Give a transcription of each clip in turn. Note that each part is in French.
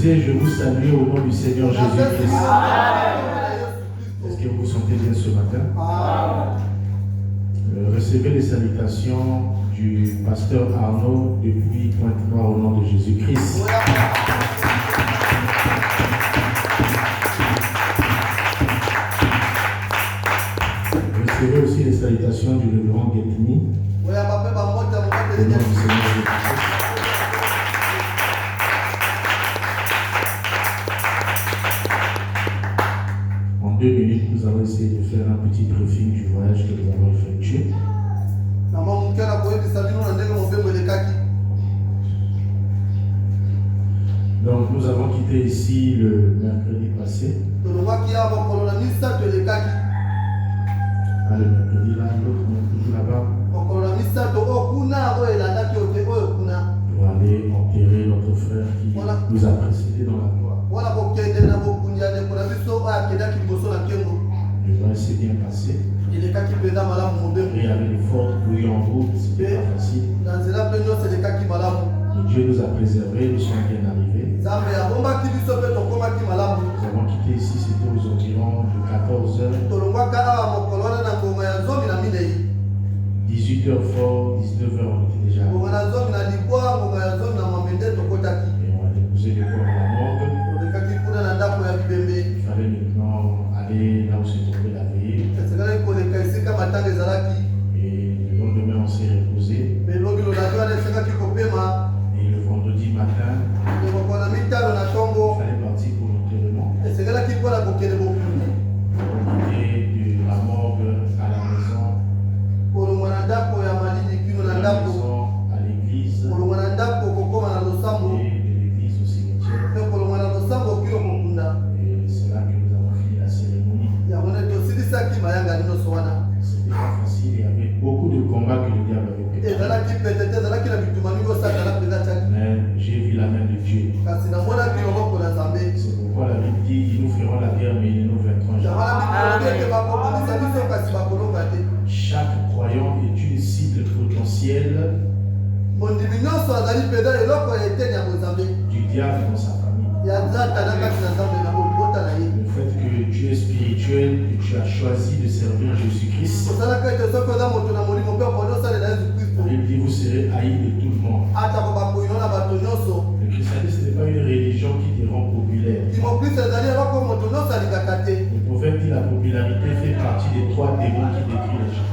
Je vous salue au nom du Seigneur Jésus-Christ. Est-ce que vous vous sentez bien ce matin? Recevez les salutations du pasteur Arnaud depuis Pointe-Noire au nom de Jésus-Christ. Recevez aussi les salutations du révérend Guetini au nom du Seigneur Jésus-Christ. En 2 minutes, nous allons essayer de faire un petit briefing du voyage que nous avons effectué. Donc, nous avons quitté ici le mercredi passé. Le mercredi là, l'autre, on est toujours là-bas. Pour aller enterrer notre frère qui nous a précédés dans la gloire. Le voyage s'est bien passé. Il y avait de fortes pluies en route, c'était pas facile. Mais Dieu nous a préservés, nous sommes bien arrivés. Nous avons quitté ici, c'était aux environs de 14h. 18h fort, 19h on était déjà arrivés. Et on a déposé le corps à la morgue. Il fallait maintenant aller là où se trouvait la veillée. Et le lendemain on s'est reposé. Et le vendredi matin, il fallait partir pour l'enterrement. On quittait de la morgue à la maison, à l'église, et de l'église au cimetière. Et c'est là que nous avons fini la cérémonie. C'était pas facile, il y avait beaucoup de combats que le diable avait préparés. Mais j'ai vu la main de Dieu. C'est pourquoi la Bible dit qu'ils nous feront la guerre, mais ils ne nous vaincront jamais. Chaque croyant est une cible potentielle du diable dans sa famille. Le fait que Dieu est spirituel, que tu as choisi de servir Jésus-Christ, la Bible dit vous serez haïs de tout le monde. Le christianisme n'est pas une religion qui te rend populaire. Le prophète dit la popularité fait partie des 3 démons qui détruisent les gens.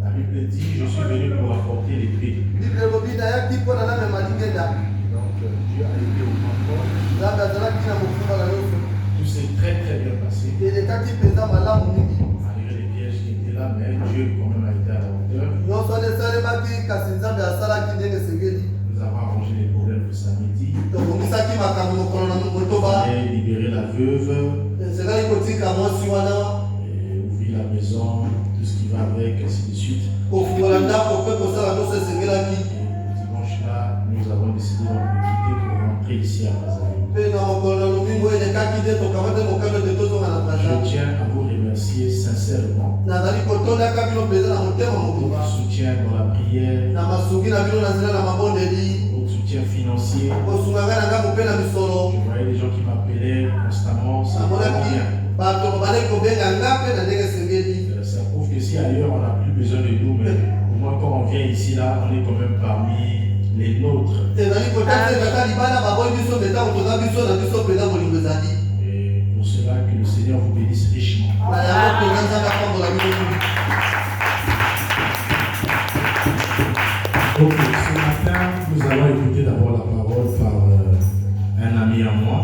La Bible dit je suis venu pour apporter les paix. Donc Dieu a été au tout s'est très très bien passé. Malgré les pièges qui étaient là, mais Dieu quand même a été à la hauteur. Nous avons arrangé les problèmes le samedi. On a libéré la veuve et ouvrir la maison tout ce qui va avec, ainsi de suite. Et dimanche là, nous avons décidé de quitter pour rentrer ici à Brazzaville. Je tiens à vous remercier sincèrement pour votre soutien dans la prière, votre soutien financier. Je voyais des gens qui m'appelaient constamment, c'est vraiment bien. Ça prouve que si ailleurs on n'a plus besoin de nous, mais au moins quand on vient ici là, on est quand même parmi les nôtres. Et pour cela que le Seigneur vous bénisse richement. Donc ce matin, nous allons écouter d'abord la parole par un ami à moi.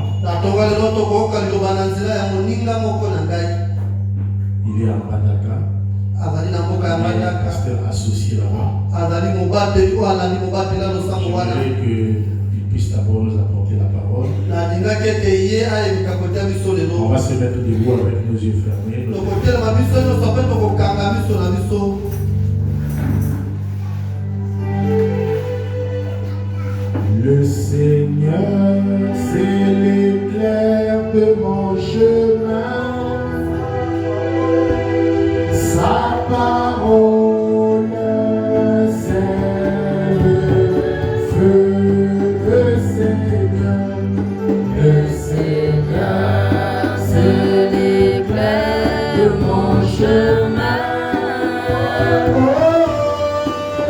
Il est à Mbandaka. Il est pasteur associé là-bas. J'aimerais qu'il puisse d'abord nous apporter la parole. On va se mettre debout avec nos yeux fermés. Le Seigneur, c'est l'éclair de mon chemin. Sa parole, c'est le feu. Le Seigneur, c'est l'éclair de mon chemin. Oh,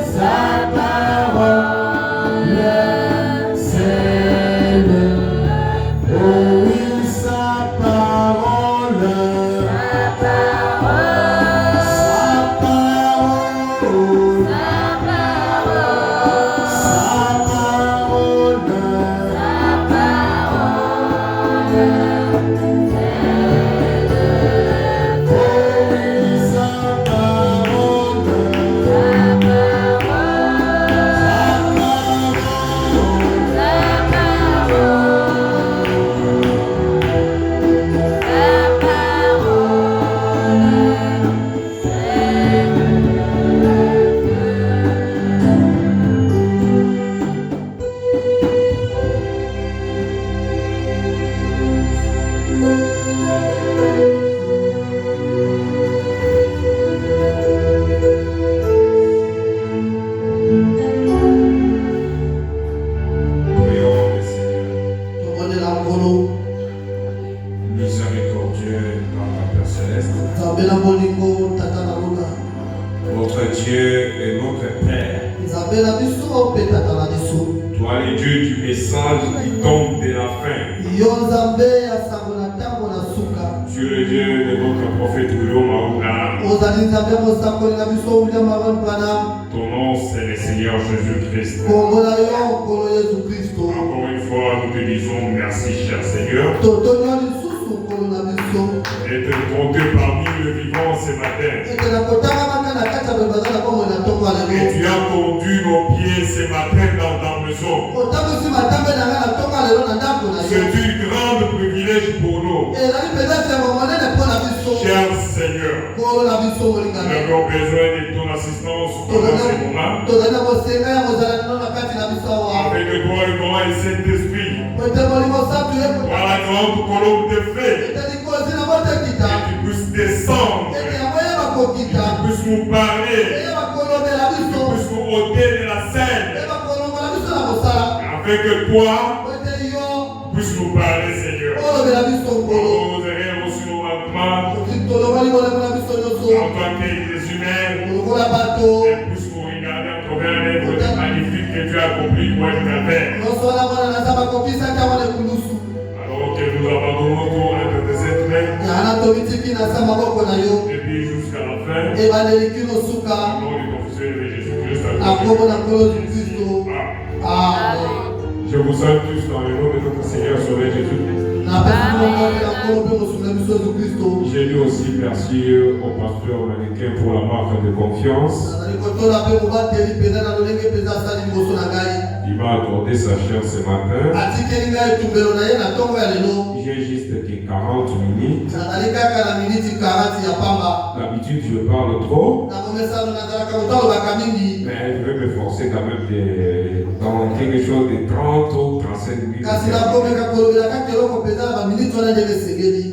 sa parole, c'est le feu. Oui, sa parole. Notre Dieu et notre Père. Toi le Dieu du message qui tombe de la fin. Tu es le Dieu de notre prophète William Abraham. Ton nom c'est le Seigneur Jésus-Christ. Encore une fois nous te disons merci cher Seigneur. D'être compté parmi le vivant ce matin. Et tu as conduit nos pieds ce matin dans ta maison. C'est un grand privilège pour nous. Cher Seigneur, nous avons besoin de ton assistance pendant ce moment. Avec toi et moi et Saint-Esprit. Voilà la grande colombe de feu. Que tu puisses descendre. Que tu puisses nous parler. Que tu puisses nous ôter de la scène. Avec toi, tu puisses nous parler, Seigneur. Nous avons reçu nos manquements. En tant qu'êtres humains. Et puisses nous regarder à travers l'œuvre magnifique que tu as accompli pour être ta terre. Alors que nous abandonnons tout à tes êtres. Depuis jusqu'à la fin. Au nom du confesseur de Jésus-Christ. Je vous salue tous dans le nom de notre Seigneur Sauveur Jésus-Christ. Je dis aussi merci au pasteur américain pour la marque de confiance. Il m'a accordé sa chair ce matin. J'ai juste que 40 minutes. D'habitude, je parle trop. Mais je vais me forcer quand même dans quelque chose de 30 ou 35 minutes.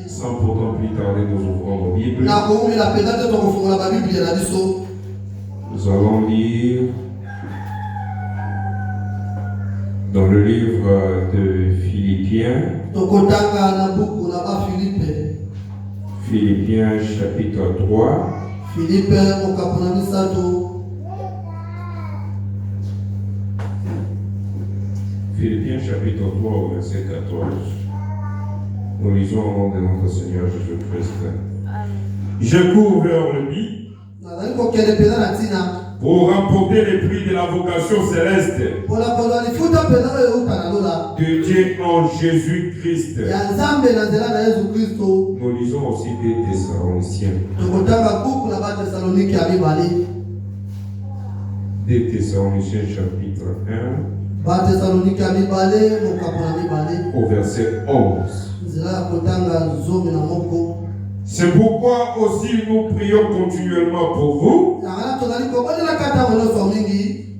Sans pourtant plus tarder, nous ouvrons nos Bibles. Nous allons lire dans le livre de Philippiens. Philippiens chapitre 3. Philippiens chapitre 3 au verset 14. Nous lisons au nom de notre Seigneur Jésus-Christ. Je cours vers le but pour remporter les prix de la vocation céleste de Dieu en Jésus-Christ. Nous lisons aussi des Thessaloniciens. Des Thessaloniciens chapitre 1 au verset 11. C'est pourquoi aussi nous prions continuellement pour vous,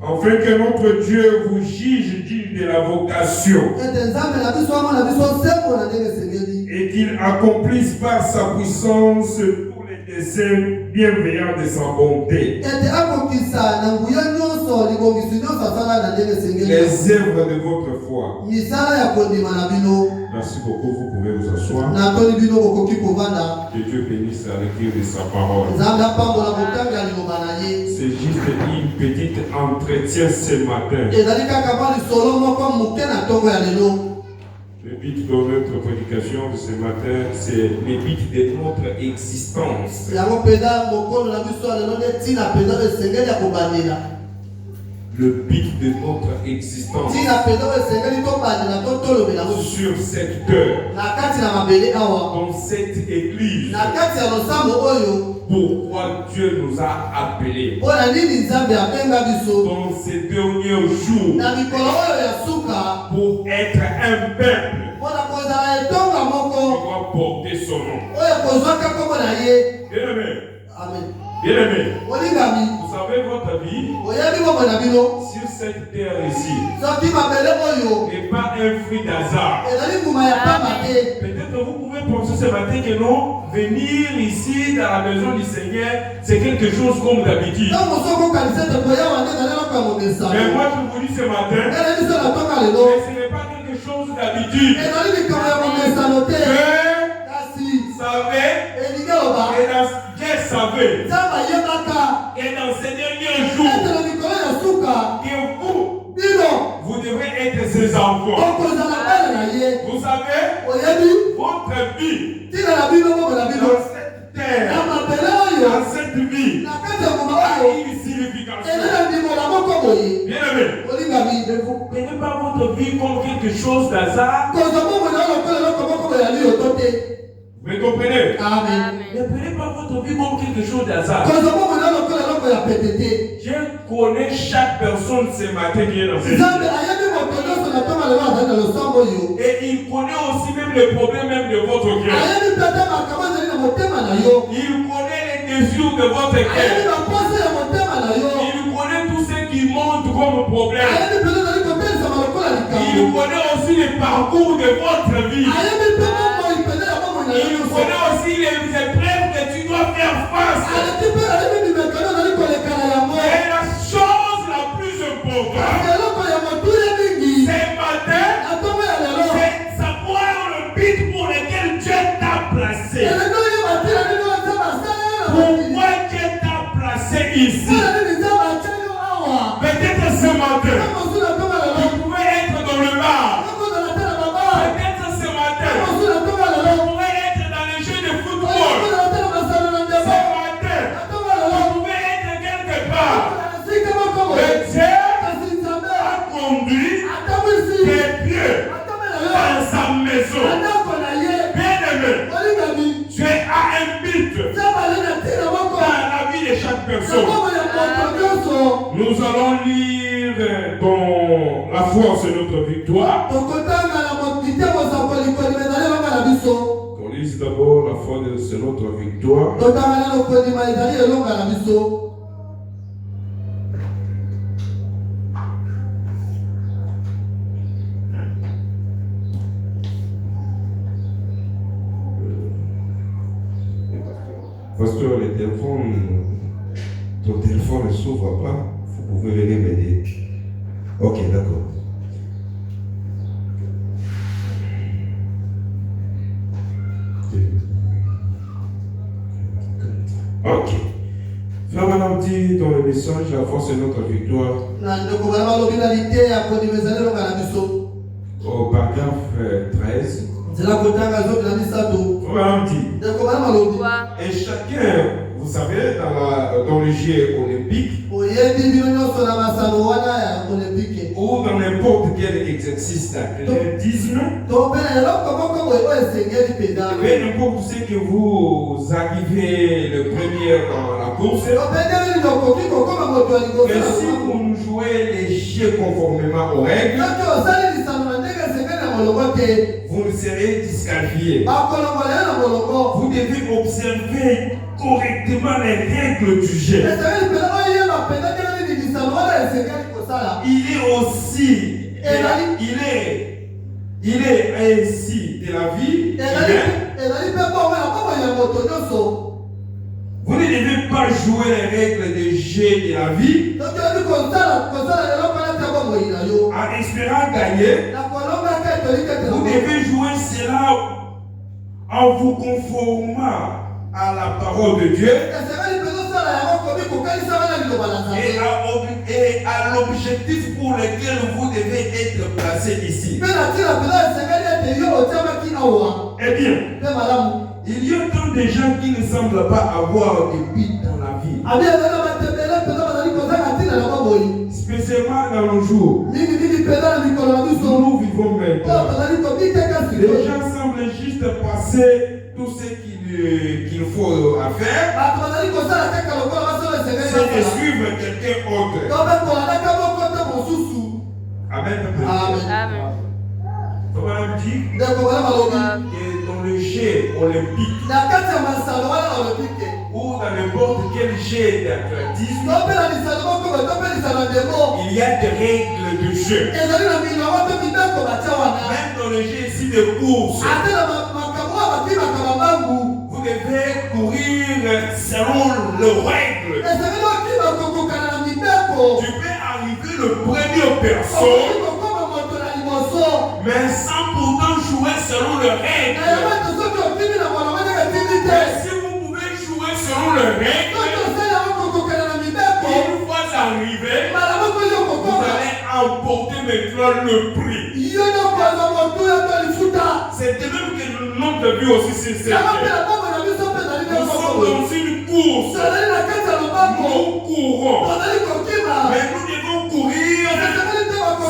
afin que notre Dieu vous juge digne de la vocation et qu'il accomplisse par sa puissance tous les desseins bienveillants de sa bonté. Les œuvres de votre foi. Merci beaucoup, vous pouvez vous asseoir. Que Dieu bénisse la lecture de sa parole. C'est juste une petite entretien ce matin. Le but de notre prédication de ce matin, c'est le but de notre existence. Le but de notre existence sur cette terre, dans cette église. Pourquoi Dieu nous a appelés dans ces derniers jours pour être un peuple qui doit porter son nom. Bien-aimé. Bien-aimé, vous savez votre vie sur cette terre ici n'est pas un fruit d'hasard. Peut-être vous pouvez penser ce matin que non, venir ici dans la maison du Seigneur, c'est quelque chose comme d'habitude. Mais moi je vous dis ce matin, mais ce n'est pas quelque chose d'habitude. Dieu savait et dans ces derniers jours que vous devrez être ses enfants. Vous savez, votre vie dans cette terre, dans cette vie, a une signification. Bien-aimé, ne vous prenez pas votre vie comme quelque chose d'hasard. Vous me comprenez? Amen. Ne prenez pas votre vie comme quelque chose d'hasard. Je connais chaque personne ce matin qui est dans cette vie. Et il connaît aussi même les problèmes même de votre cœur. Il connaît les désirs de votre cœur. Il connaît tout ce qui monte comme problème. Il connaît aussi les parcours de votre vie. Il connaît aussi les épreuves que tu dois faire face. Et la chose la plus importante, ce matin, c'est savoir le but pour lequel Dieu t'a placé. Pourquoi Dieu t'a placé ici? Peut-être ce matin, vous pouvez être dans le bar. Peut-être ce matin, vous pouvez être dans les jeux de football. Ce matin, vous pouvez être quelque part. Mais Dieu a conduit tes pieds dans sa maison. Bien-aimé, Dieu a un but dans la vie de chaque personne. Nous allons lire dans la force est notre victoire. On lise d'abord la force c'est notre victoire. Pasteur, ton téléphone ne s'ouvre pas. Vous pouvez venir m'aider. Ok, d'accord. Ok. Frère Madame dit dans le message, la force est notre victoire. Au paragraphe 13. Madame dit. Et chacun, vous savez, dans les Jeux olympiques, ou dans n'importe quel exercice d'athlétisme, mais n'importe ce que vous arrivez le premier dans la course, et si vous jouez les jeux conformément aux règles, vous ne serez disqualifié. Vous devez observer correctement les règles du jeu. Il est aussi, il est ainsi de la vie. Vous ne devez pas jouer les règles de jeu de la vie en espérant gagner. Vous devez jouer cela en vous conformant à la parole de Dieu et à l'objectif pour lequel vous devez être placé ici. Eh bien, il y a tant de gens qui ne semblent pas avoir de but dans la vie. Spécialement dans nos jours. Nous vivons maintenant. Les gens semblent juste passer tout ce qu'il faut à faire. C'est de suivre quelqu'un autre. Amen. Comment on dit que dans le jeu olympique ou dans n'importe quel jeu d'athlétisme, il y a des règles de jeu. Même dans le jeu ici de course, vous devez courir selon les règles. Tu peux arriver le premier personne, mais sans pourtant jouer selon les règles. Mais si vous pouvez jouer selon les règles, une fois arrivé, vous allez emporter maintenant le prix. C'est de même que notre vie aussi c'est ça. Nous sommes dans une course. Nous courons. Mais nous devons courir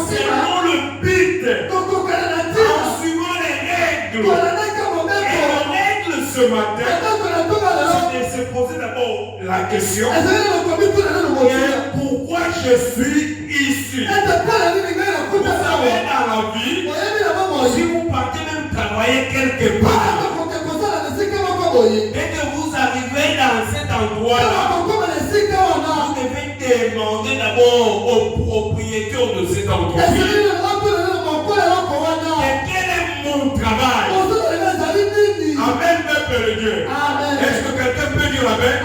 selon le but. En suivant les règles. Et les règles ce matin, c'est de se poser d'abord la question. Pourquoi je suis ici? Vous savez, dans la vie, si vous partez même travailler quelque part, et que vous arrivez dans cet endroit-là, vous devez demander d'abord au propriétaire de cet entreprise quel est mon travail. Amen, peuple de Dieu. Est-ce que quelqu'un peut dire amen?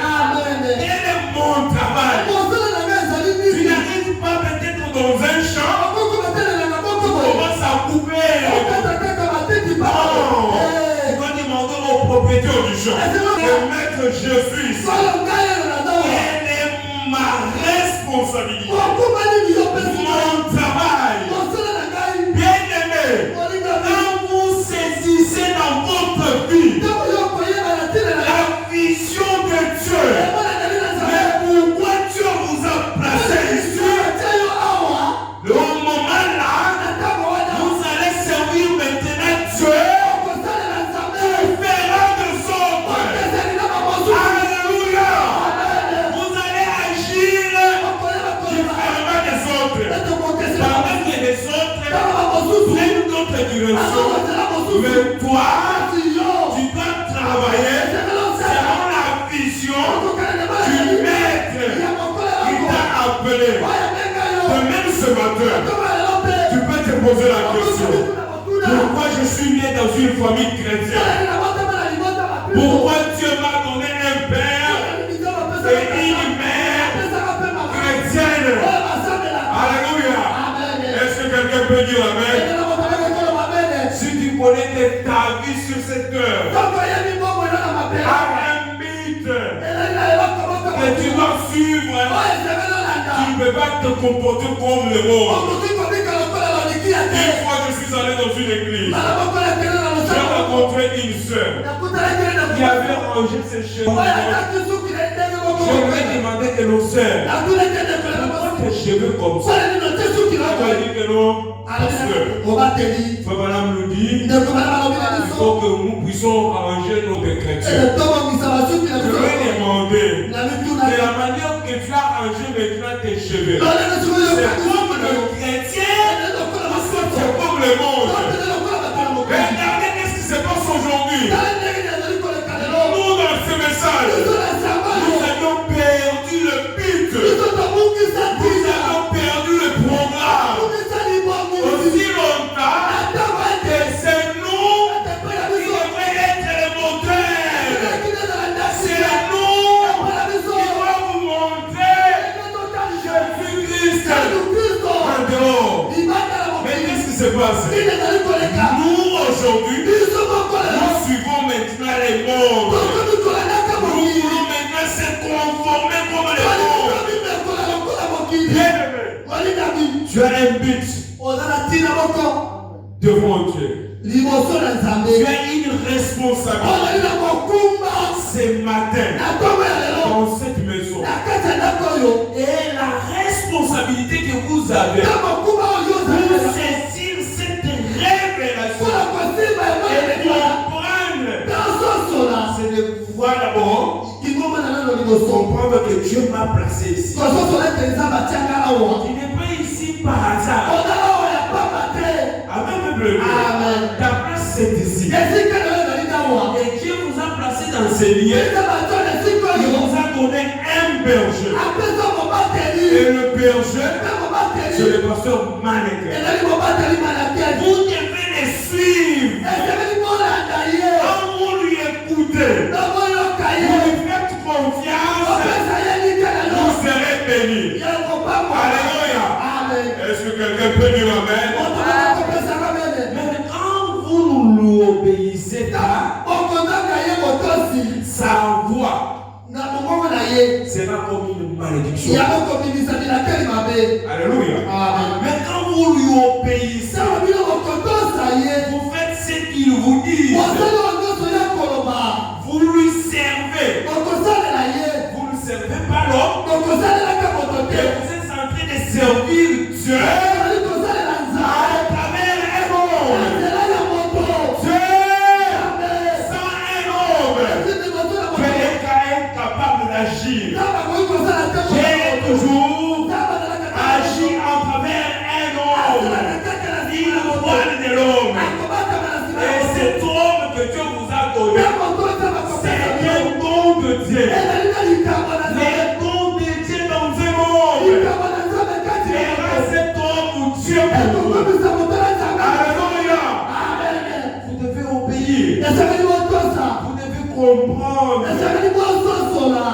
Quel est mon travail? Tu n'arrives pas peut-être dans un champ, tu commences à couper. Non, tu dois demander au propriétaire du champ. Le maître, je suis ici. Quelle est ma responsabilité? Mon travail. Bien aimé, quand vous saisissez dans votre vie la vision de Dieu, mais pourquoi Dieu vous a placé ici, le moment-là, vous allez servir maintenant Dieu. Alléluia. dimension. Mais toi, tu dois travailler selon la vision du maître qui t'a appelé. De même ce matin, tu peux te poser la question. Pourquoi je suis né dans une famille chrétienne? Pourquoi Dieu m'a donné un père et une mère chrétienne? Alléluia. Est-ce que quelqu'un peut dire amen? Si tu connais ta vie sur cette terre, à un mythe que tu dois suivre, tu ne peux pas te comporter comme le monde. Une fois je suis allé dans une église, j'ai rencontré une soeur qui avait rangé ses cheveux. Je lui ai demandé que nos sœurs, pourquoi tes cheveux comme ça? Elle m'a dit que non, Frère Madame nous dit, il faut que nous puissions arranger nos chrétiens. Je lui ai demandé, de la manière que tu as arrangé maintenant tes cheveux, c'est comme le chrétien ou c'est comme le monde? Regardez qu'est-ce qui se passe aujourd'hui. Nous, dans ce message, nous avions perdu le but. Nous avons perdu le programme. Aussi longtemps que c'est nous qui devrions être les moteurs. C'est nous qui devons vous montrer Jésus-Christ en dehors. Mais qu'est-ce qui se passe? Nous aujourd'hui, nous suivons maintenant les mondes. Nous voulons maintenant se conformer comme les mondes. Bien-aimé, tu as un but devant Dieu. Tu as une responsabilité ce matin dans cette maison. Et la responsabilité que vous avez pour saisir cette révélation et comprendre, c'est de pouvoir d'abord comprendre que Dieu m'a placé ici. Tu n'es pas ici par hasard. Amen. Ta place c'est ici. Et Dieu vous a placé dans ces lieux. Il vous a donné un berger. Et le berger, c'est le pasteur Maneke. Vous devez les suivre. Quand vous lui écoutez, vous lui faites confiance, vous serez bénis. Alléluia. Est-ce que quelqu'un peut dire amen? Mais quand vous ne lui obéissez pas, sa voix sera comme une malédiction. Alléluia. Mais quand vous lui obéissez, vous faites ce qu'il vous dit. Vous lui servez. Vous ne servez pas l'homme. Vous êtes en train de servir Dieu à travers un homme. Dieu, sans un homme, tu es incapable d'agir. J'ai toujours agi à travers un homme. Il voile de l'homme. Et cet homme que Dieu vous a donné, c'est un don de Dieu. Les dons de Dieu dans un monde. Et cet homme ou Dieu pour vous. Alléluia. Vous devez obéir. Vous devez comprendre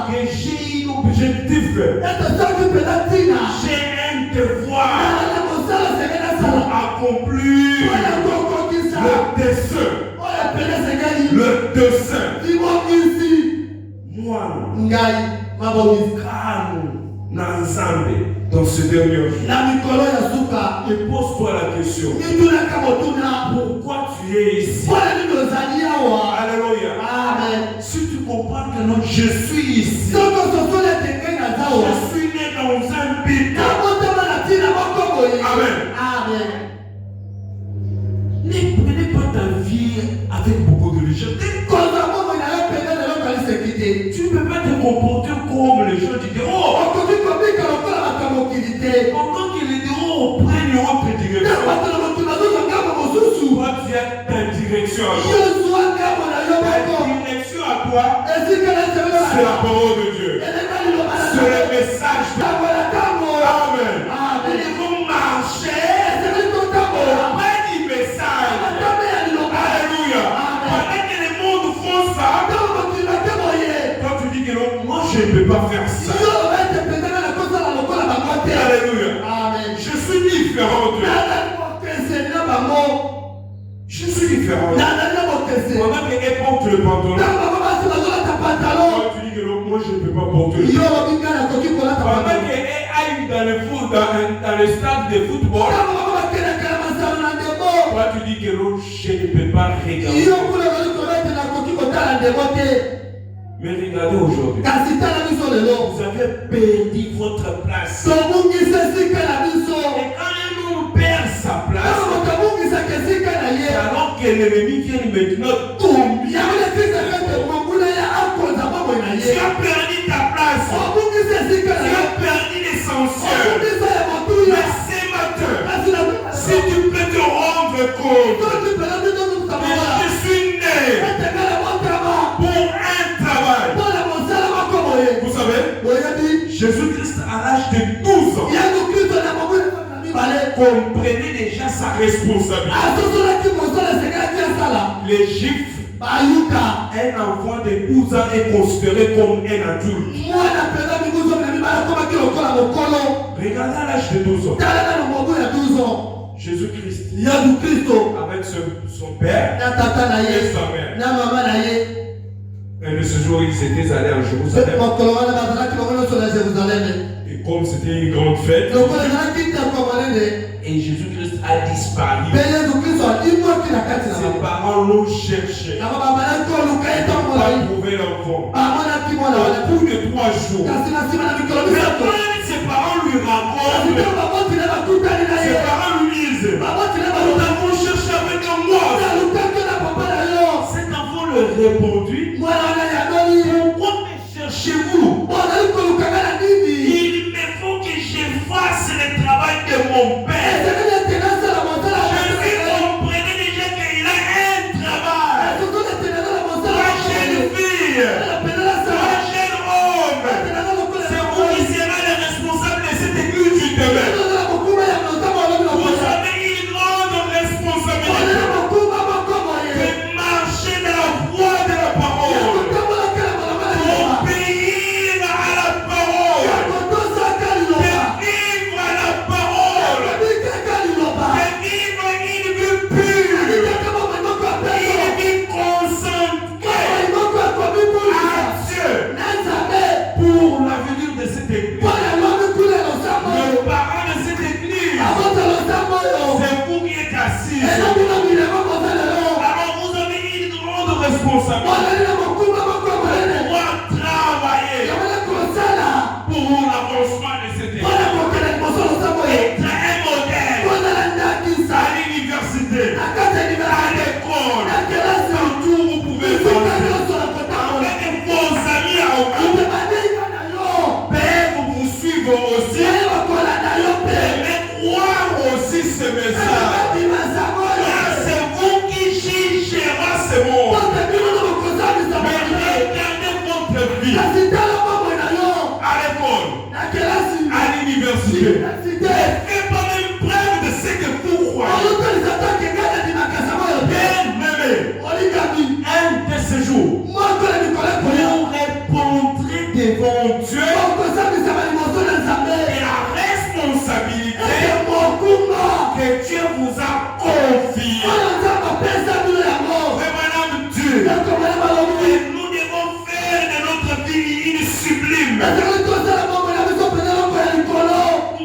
que j'ai un objectif. J'ai un devoir pour accomplir le dessein. Moi, dans ce dernier jour, et pose-toi la question. Pourquoi tu es ici? Alléluia. Si tu comprends que non, je suis ici. Je suis né dans un but. Amen. Ne prenez pas ta vie avec beaucoup de légèreté. Tu ne peux pas te comporter comme les gens du dehors. Pendant que les dehors prennent une autre direction, toi tu ta direction à toi. Ta direction à toi, c'est la parole de Dieu. C'est le message de Dieu. Amen. Ils vont marcher après du message. Alléluia. Pendant que les mondes font ça, quand tu dis que non, moi je ne peux pas faire ça. Alléluia. Je suis différent de Je suis différent. Pendant qu'elle porte le pantalon, toi tu dis que non, moi je ne peux pas porter le pantalon. Pendant qu'elle aille dans le foot, dans le stade de football, toi tu dis que non, je ne peux pas regarder. Mais regardez aujourd'hui, vous avez perdu votre place. Et quand un homme perd sa place, alors que l'ennemi vient maintenant tomber, tu as perdu ta place. Tu as perdu l'essentiel. Mais ce matin, si tu peux te rendre compte que je suis né pour un travail. Vous savez, Jésus-Christ à l'âge de 12 ans comprenait déjà sa responsabilité. Les Juifs, un enfant de 12 ans est considéré comme un adulte. Regardez à l'âge de 12 ans. Jésus-Christ, avec son père et sa mère. Et de ce jour, ils étaient allés à Jérusalem. Et comme c'était une grande fête, et Jésus-Christ a disparu. Ses parents l'ont cherché. Ils n'ont pas trouvé l'enfant. Au bout de 3 jours, maintenant ses parents lui racontent. Ses parents lui disent, nous avons cherché avec moi. Cet enfant leur répondit, pourquoi me cherchez-vous? Il me faut que je fasse le travail de mon père. Jésus comprenait déjà qu'il a un travail. La jeune fille, la jeune homme, c'est vous qui serez les responsables de cette église du demain. Vous avez une grande responsabilité de marcher dans la voie de la parole. Alors vous avez une grande responsabilité pour travailler pour l'avancement de cette église. Être un modèle à l'université, à l'école, partout vous pouvez passer. Avec vos amis à vous, vous vous suivre aussi, et croire aussi ce message. C'est vous qui jugera ce monde. Mais regardez votre vie à l'école, à l'université. Ne faites pas même preuve de ce que vous croyez. Bien-aimé, un de ces jours, vous répondrez devant Dieu et la responsabilité que Dieu vous a confiée. Madame Dieu, et nous devons faire de notre vie une sublime.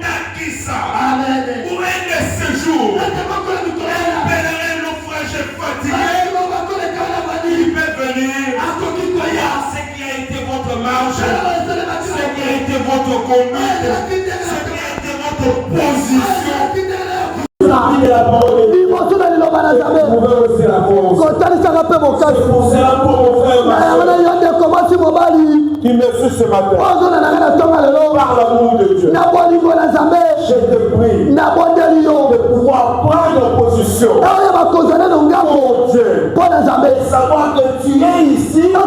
Nakisa, pour un de ces jours, un pèlerin naufragé fatigué, il peut venir voir ce qui a été votre marche, ce qui a été votre conduite, ce qui a été votre position. Qui me suit ce matin par l'amour de Dieu, je te prie de pouvoir prendre position pour savoir que tu es ici, tu as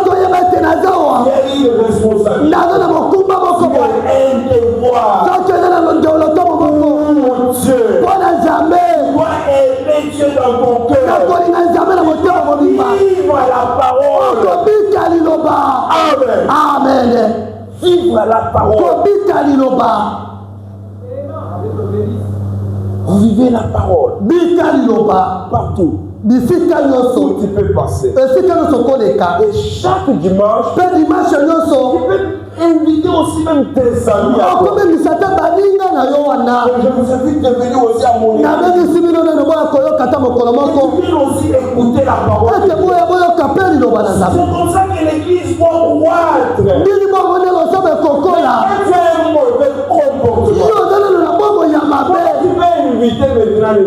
une responsabilité. Tu as un devoir. Pour Dieu. Tu dois aimer Dieu dans ton cœur. Vivre la parole. Amen. Vivre la parole. Vous vivez la parole. Partout. Où tu peux passer. Et chaque dimanche, tu peux inviter aussi même tes amis à toi. Je vous invite de venir aussi à mon église. Tu peux aussi écouter la parole. C'est comme ça que l'église doit croître. Tu as un mauvais comportement. Tu peux inviter maintenant les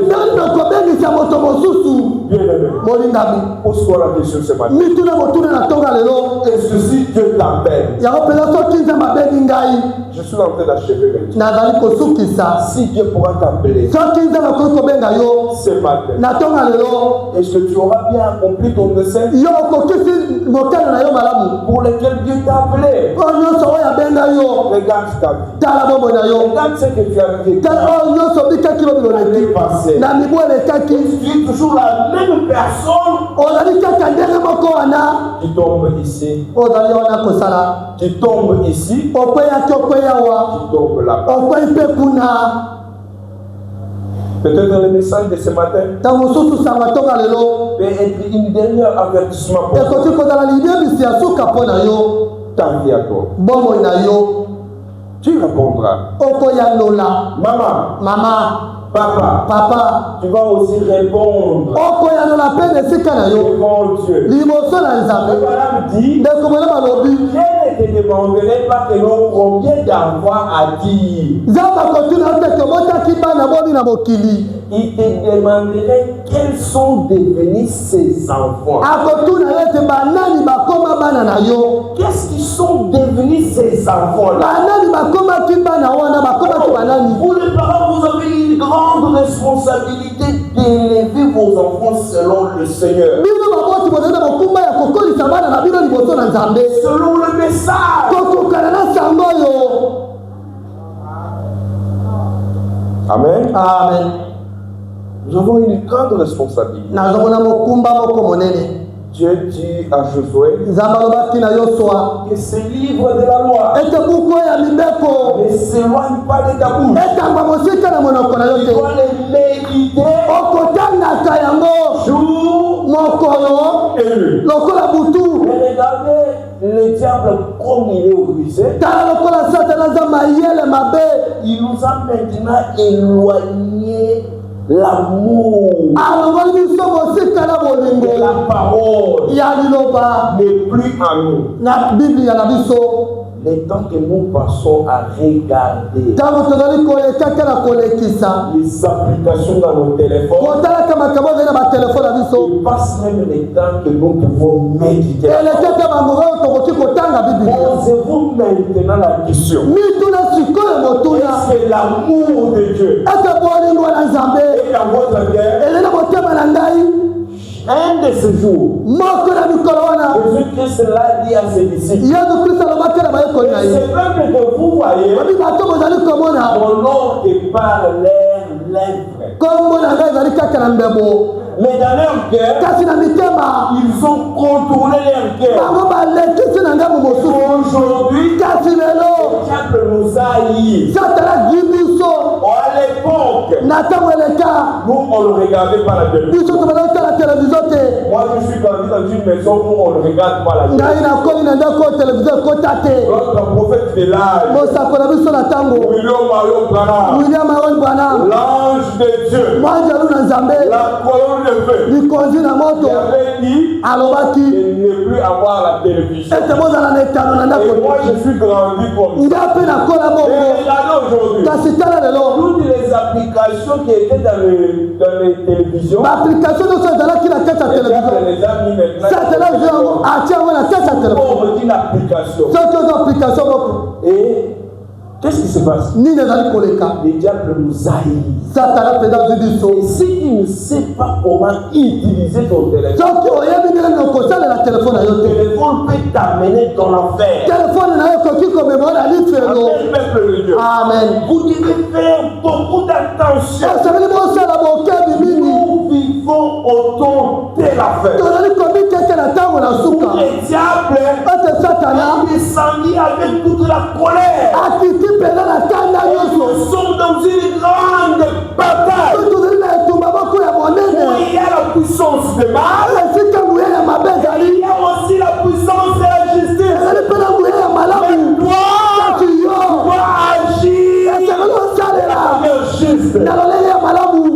bien-aimé. Pose-toi la question ce matin. Est-ce que si Dieu t'appelle, je suis en train d'achever maintenant. Si Dieu pourra t'appeler ce matin, est-ce que tu auras bien accompli ton dessein pour lequel Dieu t'a appelé? Regarde ta vie. Regarde ce que tu as vécu. L'année passée. Tu es toujours la même personne. Tu tombes ici. Tu tombes ici. Tu tombes là-bas. Peut-être le message de ce matin peut être une dernière avertissement pour ta vie à toi. Tu répondras. Maman. Papa, tu vas aussi répondre devant Dieu. Le Balaam dit, je ne te demanderai pas que l'on combien d'enfants a dit. Il te demanderait quels sont devenus ses enfants. Qu'est-ce qu'ils sont devenus ces enfants-là? Vous les parents, vous avez une grande responsabilité d'élever vos enfants selon le Seigneur. Selon le message. Amen. Amen. Nous avons une grande responsabilité. Dieu dit à Josué que ce livre de la loi ne s'éloigne pas de ta bouche. Tu dois les méditer jour et nuit. Mais regardez le diable comme il est rusé. Il nous a maintenant éloignés l'amour de la parole n'est plus à nous. Le temps que nous passons à regarder les applications dans nos téléphones, il passe même le temps que nous pouvons méditer. Posez-vous maintenant la question. Est-ce que l'amour de Dieu est dans votre cœur? Un de ces jours, Jésus-Christ l'a dit à ses disciples. Et c'est même que vous voyez mon nom est par leurs lèvres. Mais dans leur cœur, ils ont contourné leur cœur. Aujourd'hui, le diable nous a haïs. À l'époque, nous on le regardait par la télévision. Moi je suis grandi dans une maison où on ne regarde pas la télévision. Notre prophète de l'âge, William Marion Branham, l'ange de Dieu, la colonne de feu, qui avait dit de ne plus avoir la télévision. Et moi je suis grandi comme ça. Et regardez aujourd'hui, toutes les applications qui étaient dans les télévisions, les a mis maintenant. Et Qu'est-ce qui se passe? Le diable nous haït. Et si tu ne sais pas comment utiliser ton téléphone, le téléphone peut t'amener dans l'enfer. Amen. Vous devez faire beaucoup d'attention. Nous vivons au temps de l'affaire. Le diable est descendu avec toute la colère. Nous sommes dans une grande bataille. Il y a la puissance de mal. Il y a aussi la puissance de la justice. Mais toi, tu dois agir juste.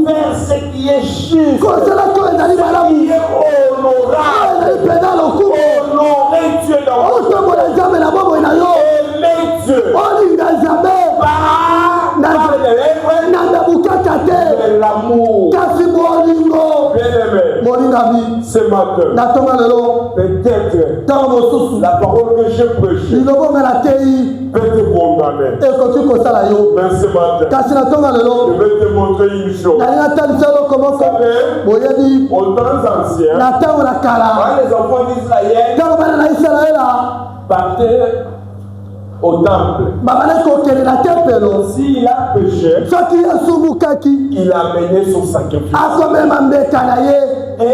Faire ce qui est juste. Ce qui est honorable. Honorer Dieu dans aimer Dieu. L'amour. Bien-aimé, ce matin, peut-être la parole que j'ai prêchée peut te condamner. Mais ce matin, je vais te montrer une chose. Vous savez, aux temps anciens, quand les enfants d'Israël partaient au temple, s'il a péché, il a mené son sacrifice. Et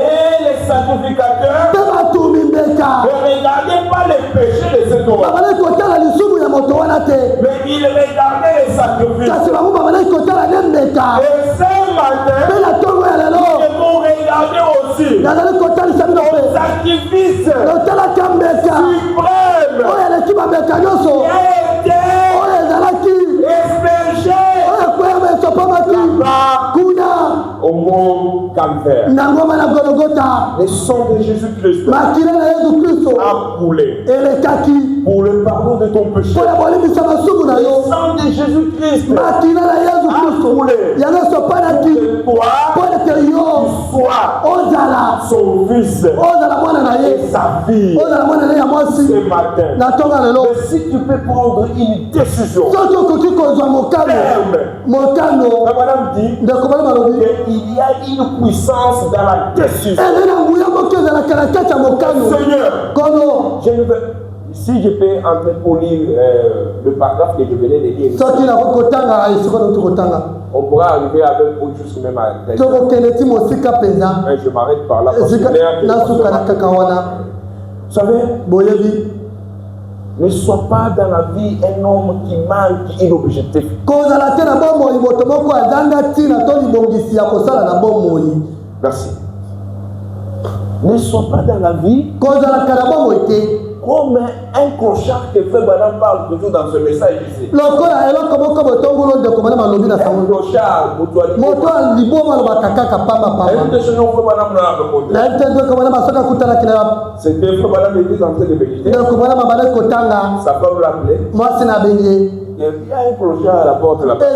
les sacrificateurs ne regardaient pas les péchés de cet homme, mais ils regardaient les sacrifices. Et ce matin, ils vont regarder aussi le sacrifice suprême au mont Calvaire. Le sang de Jésus-Christ a coulé pour le pardon de ton péché. Le sang de Jésus-Christ a coulé pour que toi, tu sois son fils et sa fille ce matin. Mais si tu peux prendre une décision ferme, madame dit qu'il y a une puissance dans la décision. Seigneur, je ne veux... Si je peux entrer pour lire le paragraphe que je venais de lire, on pourra arriver avec vous jusqu'à même à la mais je m'arrête par là parce que vous savez, ne sois pas dans la vie un homme qui manque un objectif. Merci. Ne sois pas dans la vie comme un clochard que Frère Branham parle toujours dans ce message ici. Un clochard, c'était Frère Branham l'église en train de méditer. Sa femme l'appelait. Il y a un clochard à la porte là-bas.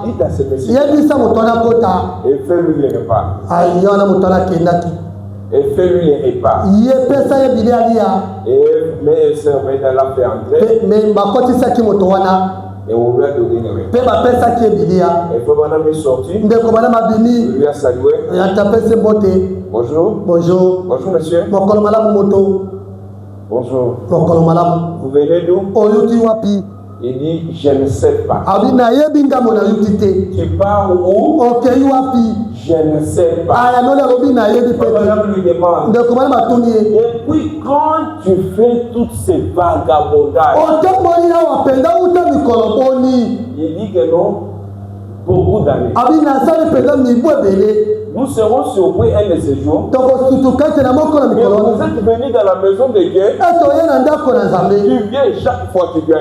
Dites à ce monsieur et fais-lui les repas. Et fais-lui les repas. Et mes sœurs l'a fait entrer. Et on lui a donné les repas. Et quand madame est sortie, il lui a salué. Bonjour. Bonjour. Bonjour monsieur. Bonjour. Vous venez d'où? Il dit, je ne sais pas. Tu pars où? Je ne sais pas. Madame lui demande. Et puis quand tu fais toutes ces vagabondages, il dit que non, beaucoup d'années. Nous serons surpris un de ces jours. Mais vous êtes venus dans la maison de Dieu. Tu viens chaque fois que tu viens.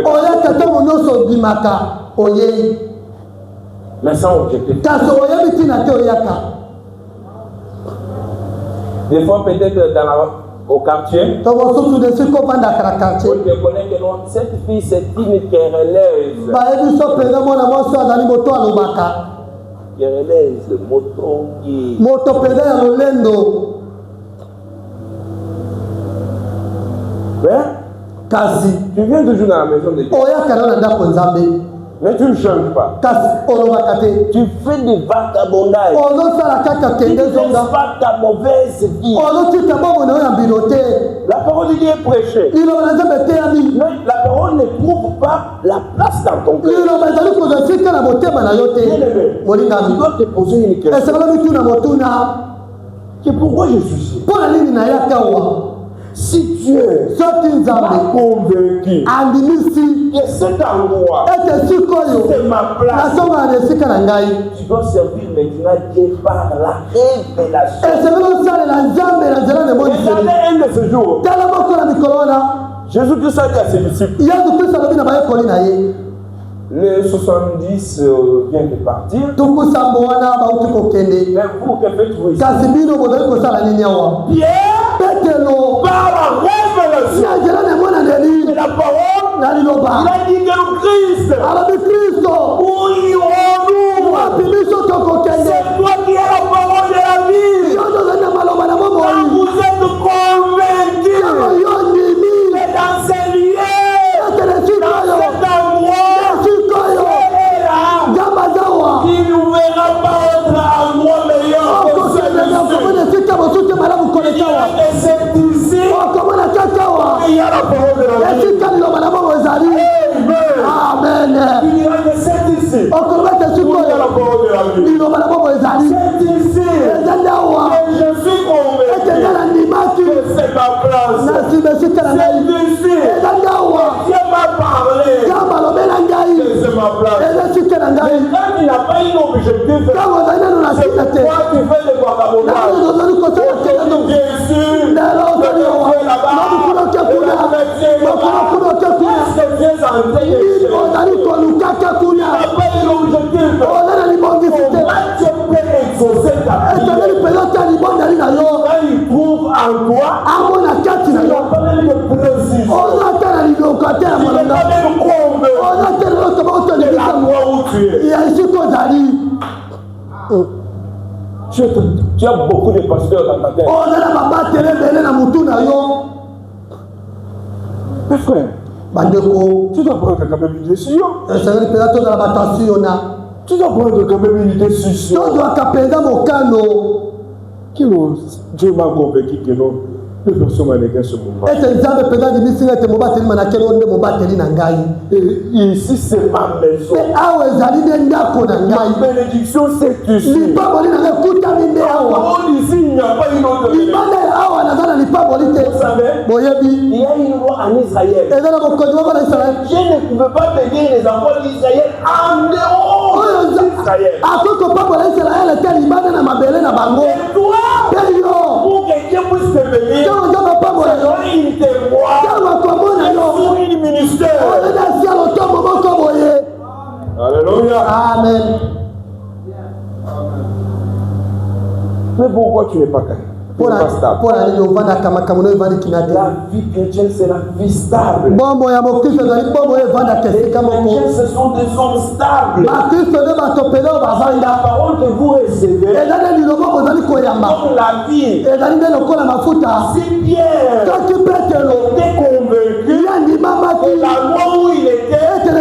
Mais sans objectif. Des fois, peut-être au quartier. On reconnaît que cette fille, c'est une querelleuse. Querelleuse, motongi. Kasi. Tu viens toujours dans la maison de Dieu. Mais tu ne changes pas. Tu fais des vagabondages. Tu ne laisses pas ta mauvaise vie. La parole de Dieu est prêchée. Mais la parole ne trouve pas la place dans ton cœur. Bien-aimé, tu dois te poser une question. C'est pourquoi je suis ici. Si Dieu m'a convaincu que cet endroit c'est ma place, tu dois servir maintenant Dieu par la révélation. Regardez un de ces jours, Jésus-Christ a dit à ses disciples, les 70 viennent de partir. Mais vous, que faites-vous ici? Pierre, par la révélation de la parole, il a dit que le Christ, où irons-nous? C'est toi qui as la parole de la vie. Quand vous êtes convaincus que dans ces lieux, dans cet endroit, qui nous verra pas autre endroit meilleur que celui-ci. Il y a la parole de la vie. Amen. Il y a que c'est ici. Il y a la parole de la vie. C'est ici. Et je suis convaincu que c'est ma place. C'est ici. Dieu m'a parlé. C'est ma place. Mais quand il n'a pas eu l'objectif, c'est toi qui fais le vagabondage. Tu viens ici, tu es là-bas, qu'est-ce que Dieu est en train de faire? Il n'a pas eu l'objectif. Comment tu peux exaucer ta vie? Quand il trouve en toi, tu n'as pas même de précision. Tu n'es pas même convaincu de l'endroit où tu es. Tu as beaucoup de pasteurs dans ta tête. Mais frère, tu dois prendre quand même une décision. Tu dois prendre quand même une décision. Dieu m'a convaincu que non. Et ici c'est ma maison. Ma bénédiction c'est ici. Ici il n'y a pas une autre bénédiction. Vous savez, il y a une loi en Israël. Je ne pouvais pas bénir les enfants d'Israël en dehors d'Israël. Et toi, pour que Dieu puisse te bénir, il te voit sur une ministère. Alléluia. Amen. Mais pourquoi tu n'es pas calme? La vie chrétienne, c'est la vie stable. Les chrétiens, ce sont des hommes stables. La parole que vous recevez, comme la vie, si Pierre était convaincu que la loi où il était, c'est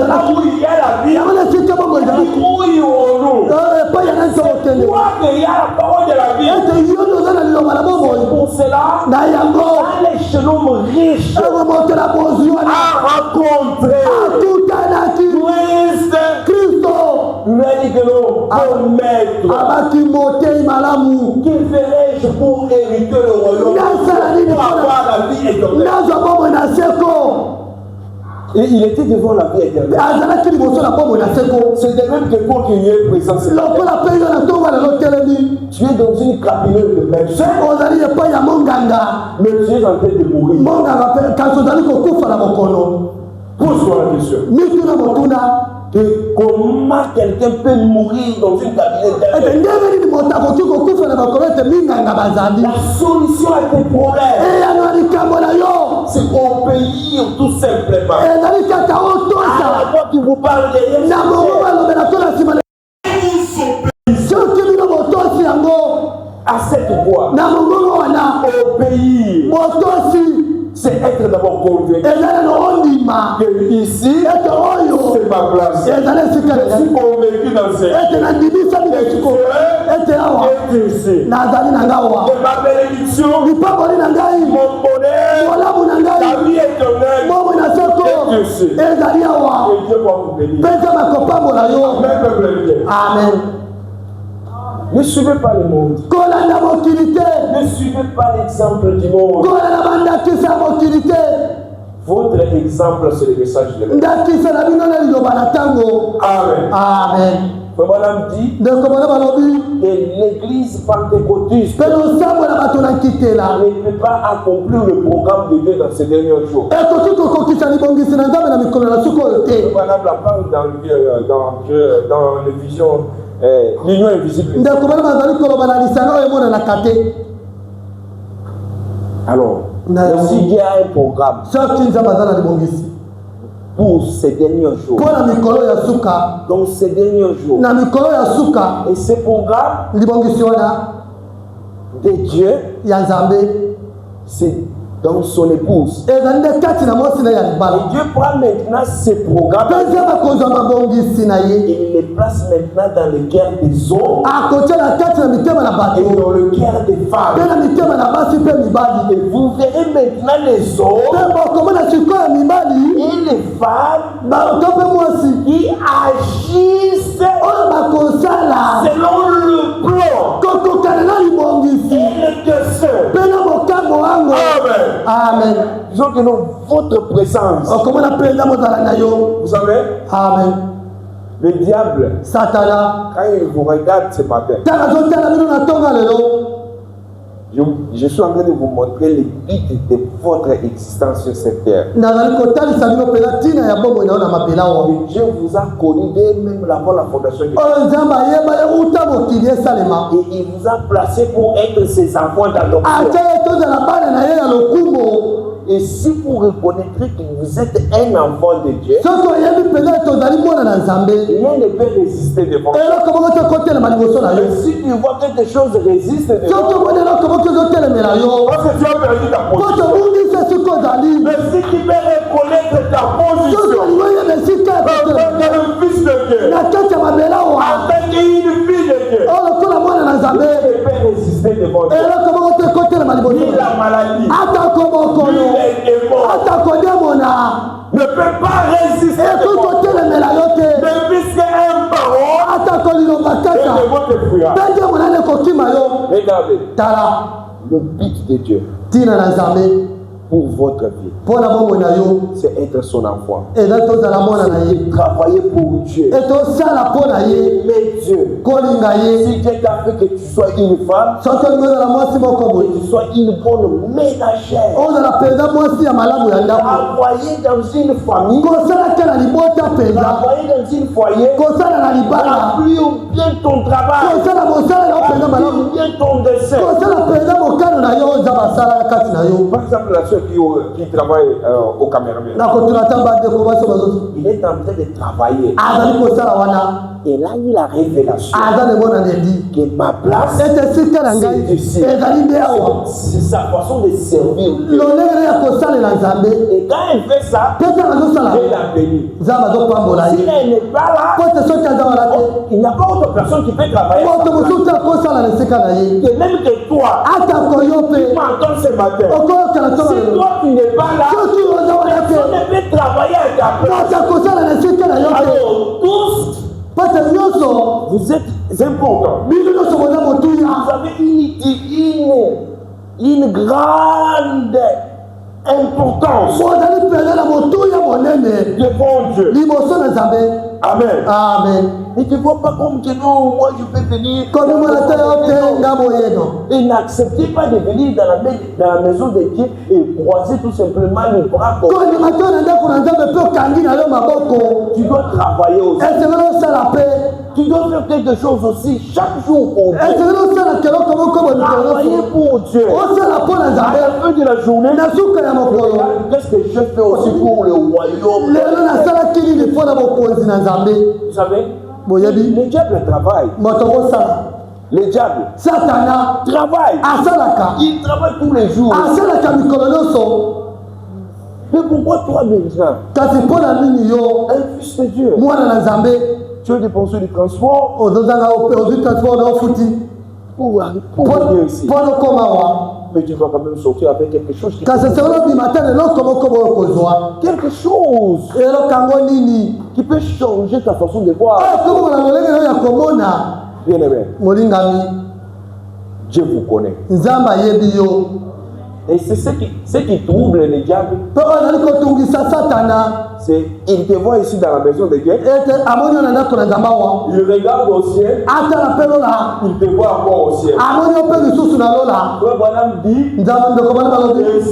là où il y a la vie, où irons-nous? C'est toi qu'il y a la parole de la vie. Pour cela, l'échelon riche a rencontré Christ. Lui a dit que non, comme maître, que ferai-je pour hériter le royaume, pour avoir la vie éternelle? Et il était devant la vie éternelle. C'était même que pour qu'il y ait présence. Tu es dans une cabinet de médecin. Mais tu es en train de mourir. Pose-toi la question. que comment quelqu'un peut mourir dans une cabinet d'aide. La solution à tes problèmes, c'est obéir tout simplement. À la voix qui vous parle derrière. À cette voix, obéir, c'est être d'abord convaincu que ici, c'est ma place. Je suis convaincu dans cette et ici. Et ma bénédiction, mon bonheur, la vie éternelle, est ici. Et Dieu va vous bénir. Amen. Ne suivez pas le monde. Ne suivez pas l'exemple du monde. Votre exemple, c'est le message de Dieu. Amen. Amen. Madame dit que l'église pentecôtiste ne peut pas accomplir le programme de Dieu dans ces derniers jours. Madame la parle dans les visions, l'union invisible. Alors, si Dieu a un programme pour ces derniers jours, dans ces derniers jours, et ce programme de Dieu, c'est dans son épouse. Et Dieu prend maintenant ce programme et il les place maintenant dans le cœur des hommes et dans le cœur des femmes. Et vous verrez maintenant les hommes et les femmes qui agissent selon le plan et le dessein. Amen. Disons que dans votre présence, vous savez, Amen. Le diable, Satana, quand il vous regarde ce matin, je suis en train de vous montrer le but de votre existence sur cette terre. Et Dieu vous a connu dès même avant la fondation de et il vous a placé pour être ses enfants d'adoption. Et si vous reconnaîtrez que vous êtes un enfant de Dieu, rien ne peut résister devant vous. Et si tu vois quelque chose résister devant vous, parce que tu as perdu ta position. Mais si tu veux reconnaître ta position en tant qu'un fils de Dieu, en tant qu'une fille de Dieu, rien ne peut résister devant Dieu. Ni la maladie, ni les démons ne peut pas résister devant Dieu. Mais puisqu'un parole est de votre fruit, regardez le but de Dieu pour votre vie, c'est être son enfant, c'est travailler pour Dieu, aimer Dieu. Si Dieu t'a fait que tu sois une femme, que tu sois une bonne ménagère, envoyer dans une famille, envoyer dans une foyer, remplir bien ton travail, remplir bien ton dessin. Par exemple, la soeur qui travaille au Cameroun, il est en train de travailler. Et là, il a révélation que ma place, c'est ici. C'est sa façon de servir Dieu. Et quand elle fait ça, Dieu l'a béni. Si elle n'est pas là, il n'y a pas autre personne qui peut travailler. Et même que toi, tu m'entends ce matin. Si toi tu n'es pas là, personne ne peut travailler à ta place. Alors tous, vous êtes importants. Vous avez une grande importance devant Dieu. Amen. Amen. Ne te vois pas comme que non, moi je peux venir. Et n'acceptez pas de venir dans la maison de Dieu et croiser tout simplement les bras. Tu dois travailler aussi. Tu dois faire quelque chose aussi chaque jour pour Dieu. Travailler pour Dieu. À la fin de la journée, qu'est-ce que je fais aussi pour le royaume? Vous savez, le diable travaille. Le diable travaille. Il travaille tous les jours. Mais pourquoi toi maintenant, un fils de Dieu, tu as dépensé du transport pour venir ici? Mais tu dois quand même sortir avec quelque chose. Quelque chose qui peut changer ta façon de voir. Bien aimé, Dieu vous connaît. Et c'est ce qui trouble les diables. C'est il te voit ici dans la maison de Dieu. Il regarde au ciel. Il te voit encore au ciel. Le bonhomme dit que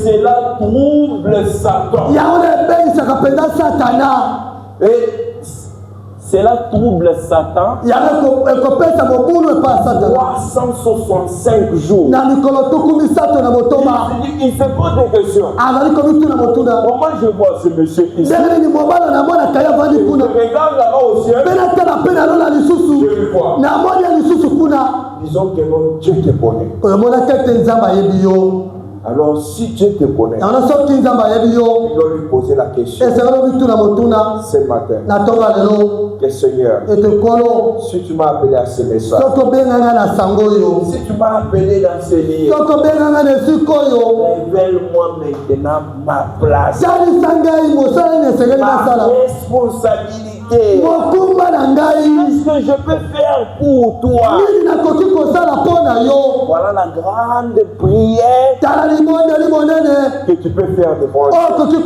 cela trouble Satan. Et cela trouble Satan 365 jours. Il se pose des questions. Comment je vois ce monsieur ici? Je regarde là-bas au ciel. Je le vois. Disons que Dieu te connaît. Alors, si Dieu te connaît, il doit lui poser la question ce matin. Que Seigneur, si tu m'as appelé à ce message, si tu m'as appelé dans ce livre, révèle-moi maintenant ma place, ma responsabilité. Qu'est-ce que je peux faire pour toi? Voilà la grande prière que tu peux faire devant Dieu.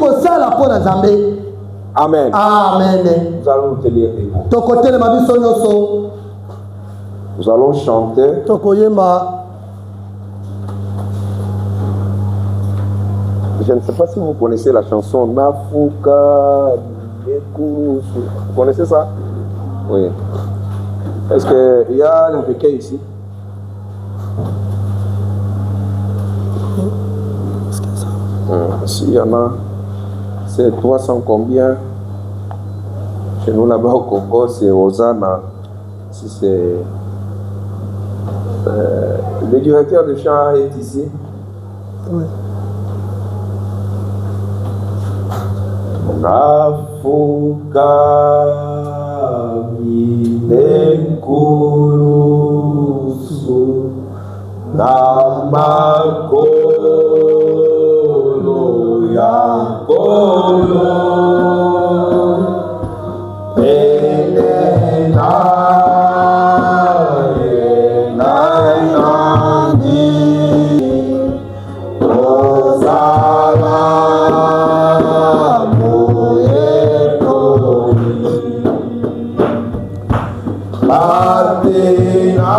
Amen. Amen. Nous allons nous tenir debout. Nous allons chanter. Je ne sais pas si vous connaissez la chanson Nafuka. Vous connaissez ça? Oui. Est-ce qu'il y a un recueil ici? S'il y en a, c'est 300 combien? Chez nous là-bas au Congo, c'est Hosanna. Si c'est. Le directeur de chant est ici. Oui. Nafuka minekurusu namakolo yakolo penena Amen.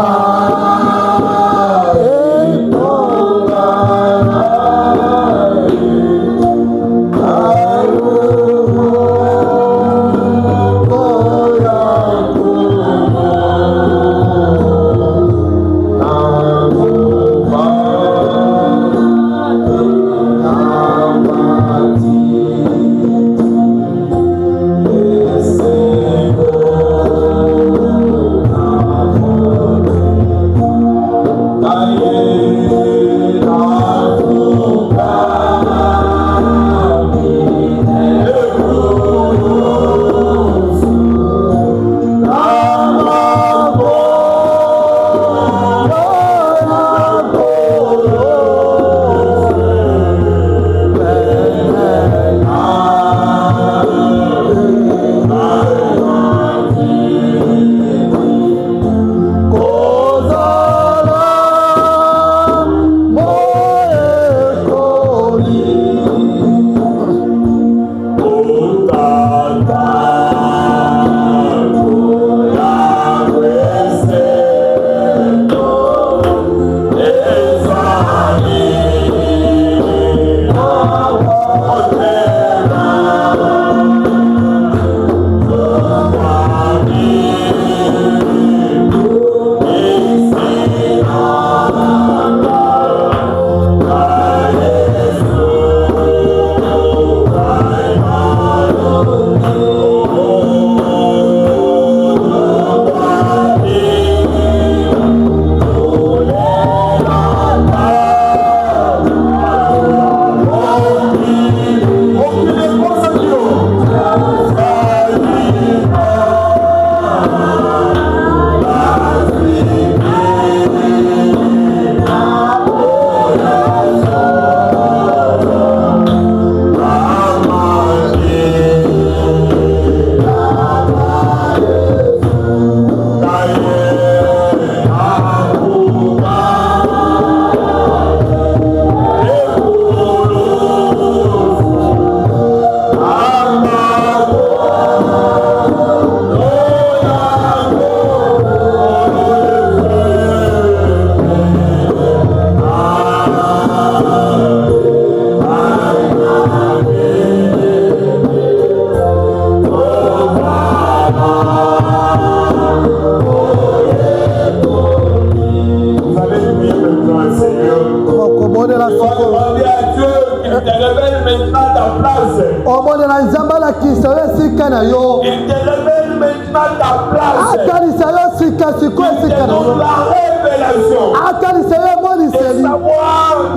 monde la siko. Demander à Dieu qu'il te révèle maintenant ta place. O monde la nzamba la kisala sika na yo. Il te révèle maintenant ta place. Atali sayo sika siko sika na yo. La révélation. Atali sayo moni seli.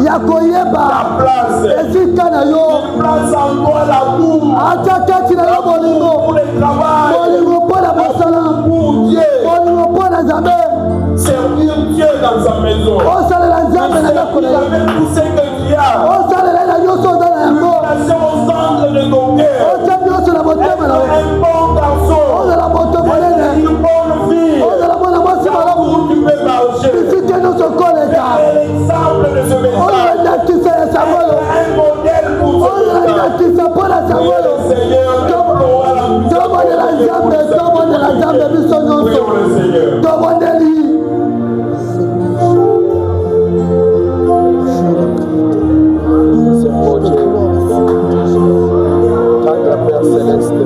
Ya koyeba. Ta place. Sika na yo. Une place en toi l'amour. Ataka na yo bolingo. Pour le travail. Bolingo pour la masala. Pour Dieu. Bolingo pour la zambe. Servir Dieu dans sa maison. O sala la zambe na ko na. Avec tout ce que tu as. O sala la yo so na yango. Au centre de ton cœur. O sala yo so na motema na. Un bon garçon. O sala moto molene. Une bonne fille. O sala bona mwasi malamu. Tu peux marcher. Sike no so koleka. L'exemple de ce message. O sala kisa ya samolo. Un modèle pour ce O sala kisa pona samolo. Seigneur, Tomo de la zambe biso nyonso. Tomo de li. Céleste,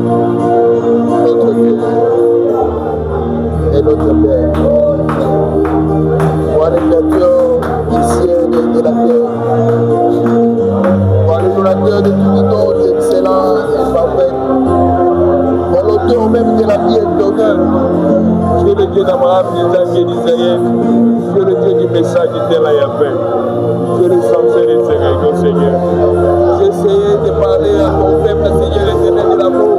notre Dieu et notre Père. Toi le Créateur du ciel et de la terre. Toi le donateur de tout don excellent et parfait. Toi l'auteur même de la vie éternelle. Tu es le Dieu d'Abraham, d'Isaac et d'Israël. Tu es le Dieu du message de terre et paix. Tu es le samedi de Seigneur, Seigneur. J'ai essayé de parler à ton peuple, Seigneur, l'éternel de l'amour.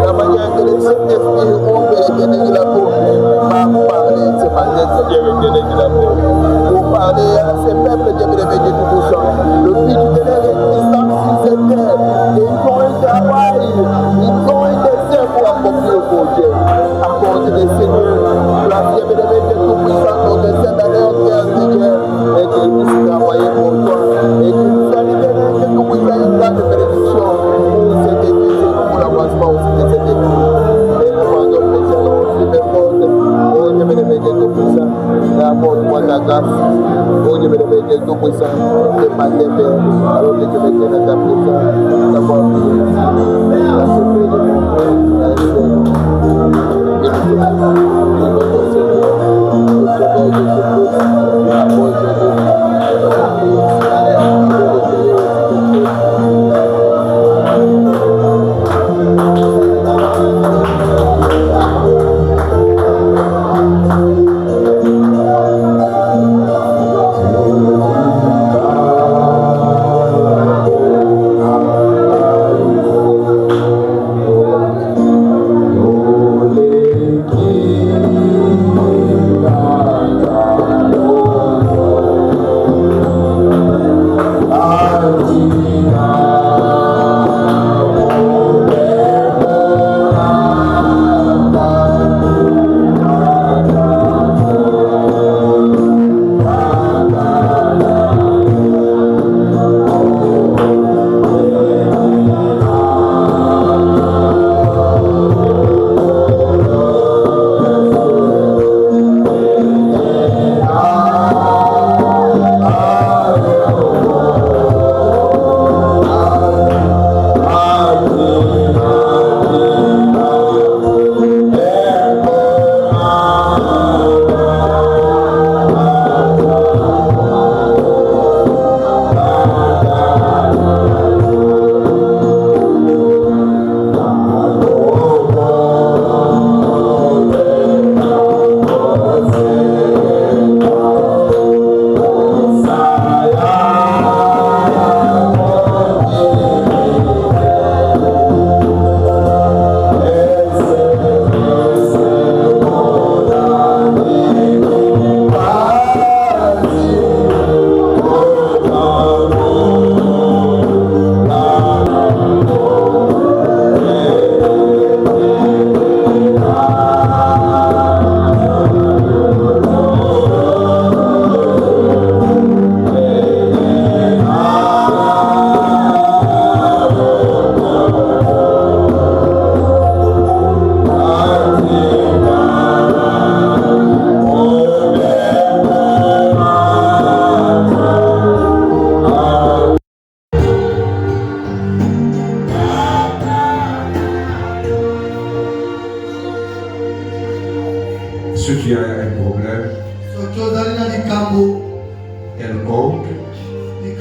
La manière que le Saint-Esprit ouvre l'éternel de l'amour. M'a parlé ce matin, Seigneur, l'éternel de l'amour. Pour parler à ces peuples qui avaient de tout puissant. Le but du ténèbre est existant sur cette terre. Et ils ont un travail, ils ont un dessein pour accomplir pour Dieu. Accorde le Seigneur, la vie de tout puissant, ton dessein dans leur cœur, Seigneur, et qu'ils puissent travailler pour toi. Et qu'ils soient libérés, que tout puissant une grande bénédiction pour cette église et pour l'avancement aussi de cette église. Et nous rendons plaisir aussi mes portes. Oh, Dieu me réveille de tout puissant. Et apporte-moi ta grâce. Oh, Dieu me réveille de tout puissant. Ce matin, Père, alors que je me tiens à ta présence, d'avoir prié. La secret de mon frère, la Seigneur. Et nous notre Seigneur, le Sauveur de ce peuple, la bonne Jésus.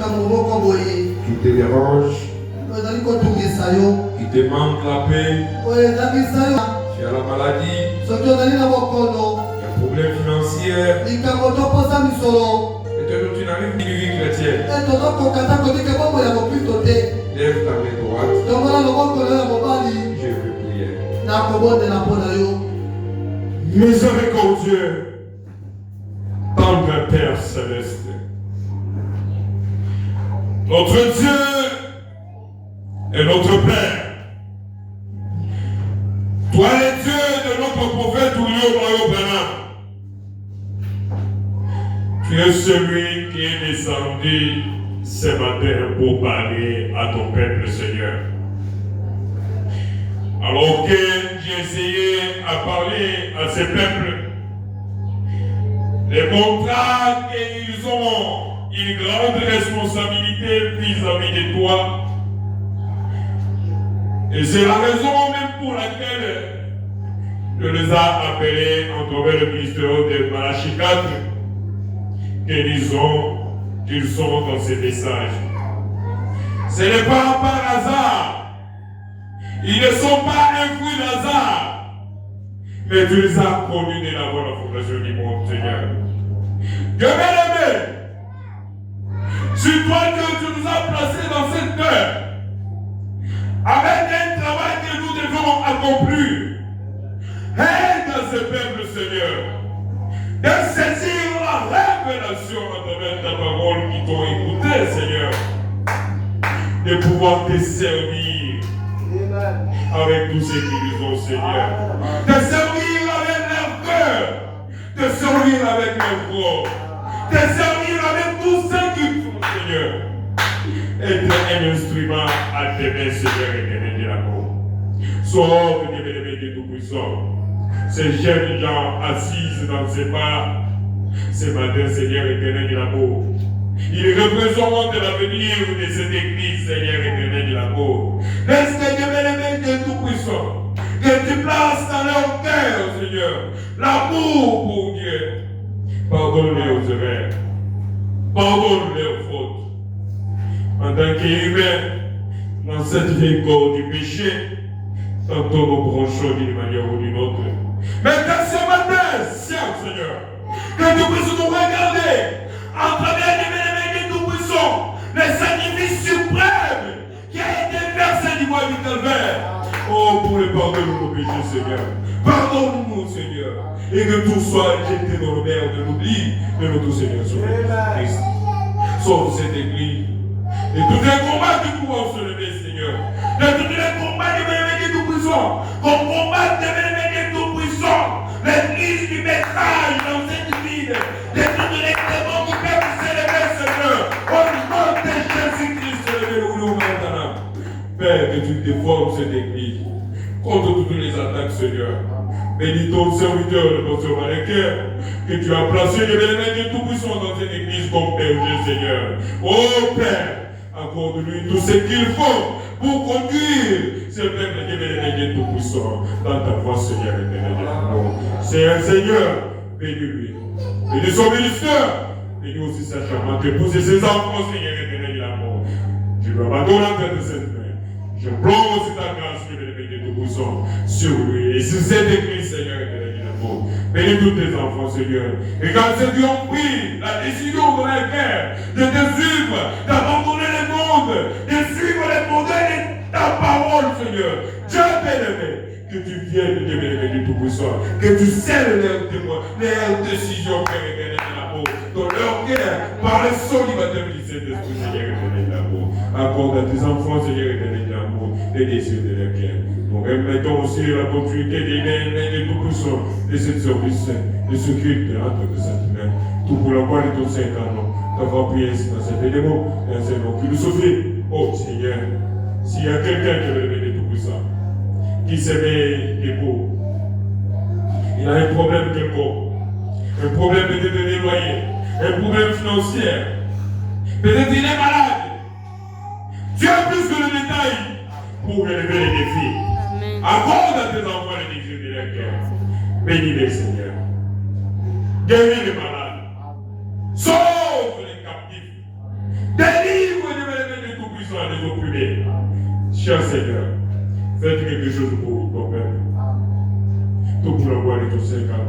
qui te dérange, qui te manque la paix, tu as la maladie, un problème financier, et tu n'arrives pas à vivre chrétienne. Lève ta main droite. Je veux prier. Miséricordieux, tendre Père Céleste, notre Dieu est notre Père. Toi es Dieu de notre prophète William Branham. Tu es celui qui est descendu ce matin pour parler à ton peuple, Seigneur. Alors que j'ai essayé à parler à ce peuple, les montrant qu'ils ont une grande responsabilité vis-à-vis de toi. Et c'est la raison même pour laquelle je les ai appelés en travers le ministère de Malachie 4 qu'ils sont dans ces messages. Ce n'est pas par hasard. Ils ne sont pas un fruit d'hasard. Mais tu les as connus dès l'avant la fondation du monde, Seigneur. Que bien-aimé, c'est toi que tu nous as placés dans cette terre, avec un travail que nous devons accomplir. Aide à ce peuple, Seigneur, de saisir la révélation à travers ta parole qui t'ont écouté, Seigneur, de pouvoir te servir avec tous ceux qui nous ont, Seigneur, de servir avec leur cœur, de servir avec leur corps, de servir avec tous ceux qui font, Seigneur, être un instrument à tes mains, Seigneur, éternel de l'amour. Sauve les bénédicts de Tout-Puissant, ces jeunes gens assis dans ces bars, ce matin, Seigneur, éternel de l'amour. Ils représentent l'avenir de cette église, Seigneur, éternel de l'amour. Laisse que Dieu bénédicts de Tout-Puissant, que tu places dans leur cœur, Seigneur, l'amour pour Dieu. Pardonne-les aux erreurs, pardonne-les aux fautes. En tant qu'humain, dans cette vieille corps du péché, tantôt nous branchons d'une manière ou d'une autre. Mais que ce matin, Seigneur, que tu puisses nous regarder à travers les bénédicts de Tout-Puissant, le sacrifice suprême qui a été versé du bois du calvaire. Oh, pour le pardon de nos péchés, Seigneur. Pardonne-nous, Seigneur, et que tout soit jeté dans le mer de l'oubli de notre Seigneur Christ. Sauve cette église. Et tous les combats qui pourront se lever, Seigneur. De tous les combats des bénédicts Tout-Puissants, qu'on combatte des bénédicts Tout-Puissants, l'église du message dans cette ville, de tous les démons qui peuvent s'élever, Seigneur, au nom de Jésus-Christ, élevé au nom maintenant. Père, que tu déformes cette église contre toutes les attaques, Seigneur. Bénis ton serviteur, le pasteur Malaker, que tu as placé les bénédicts Tout-Puissants dans cette église comme Père Dieu, Seigneur. Oh Père, accorde-lui tout ce qu'il faut pour conduire ce peuple des bénédicts Tout-Puissants dans ta voie, Seigneur, éternel de l'amour. C'est un Seigneur, bénis-lui. Bénis son ministère, bénis aussi sa charmante épouse et ses enfants, Seigneur, éternel de l'amour. Je lui abandonne la tête de cette main. Je plonge aussi ta grâce, les bénédicts Tout-Puissants, sur lui et sur cette église, Seigneur, éternel de l'amour. Bénis tous tes enfants, Seigneur. Et quand ceux qui ont pris la décision de leur cœur de te suivre, d'abandonner le monde, de suivre les modèles de ta parole, Seigneur, Dieu bien-aimé, que tu viennes de bénédicts Tout-Puissants, que tu scelles leurs témoins, leurs décisions, Père éternel de l'amour, dans leur cœur, par le solidaire du Saint-Esprit, Seigneur, éternel de l'amour. Accorde à tes enfants, Seigneur, éternel de l'amour, les désirs de leur cœur. Nous remettons aussi la continuité des bénédicts Tout-Puissants de ce service, de ce culte entre tes saintes mains. Tout pour la gloire de ton Saint-Nom, d'avoir prié ainsi dans cet élément, dans ce nom qui nous sauve. Oh Seigneur, s'il y a quelqu'un qui veut le bénédicts Tout-Puissant, qui se met debout, il a un problème quelconque, un problème peut-être de loyer, un problème financier, peut-être il est malade. Tu as plus que le détail pour relever les défis. Accorde à tes enfants les désirs de leur cœur. Bénis-les, Seigneur. Guéris les malades. Sauve les captifs. Délivre du Tout-Puissant des opprimés. Cher Seigneur, faites quelque chose pour ton peuple. Tout pour la gloire de ton Seigneur.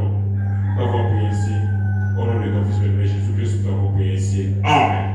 Nous avons prié ici. Au nom de ton Fils de Jésus-Christ, nous avons prié ici. Amen.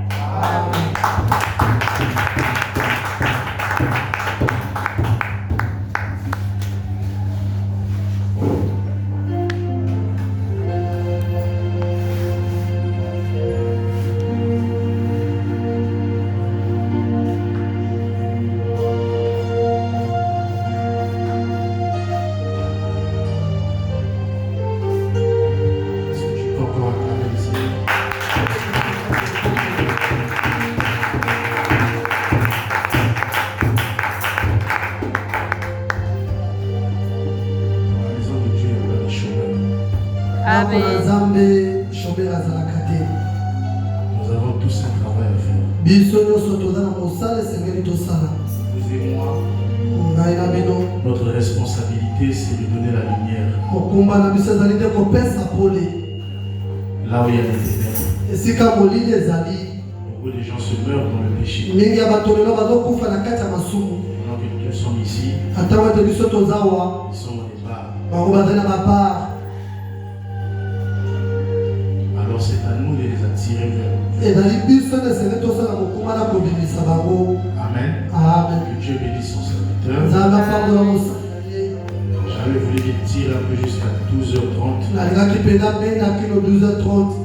Amen. Nous avons tous un travail à faire. Vous et moi, notre responsabilité, c'est de donner la lumière là où il y a des ténèbres. Beaucoup de gens se meurent dans le péché. Maintenant que nous sommes ici, ils sont au départ. Alors c'est à nous de les attirer vers nous. Amen. Que Dieu bénisse son serviteur. J'avais voulu dire un peu jusqu'à 12h30.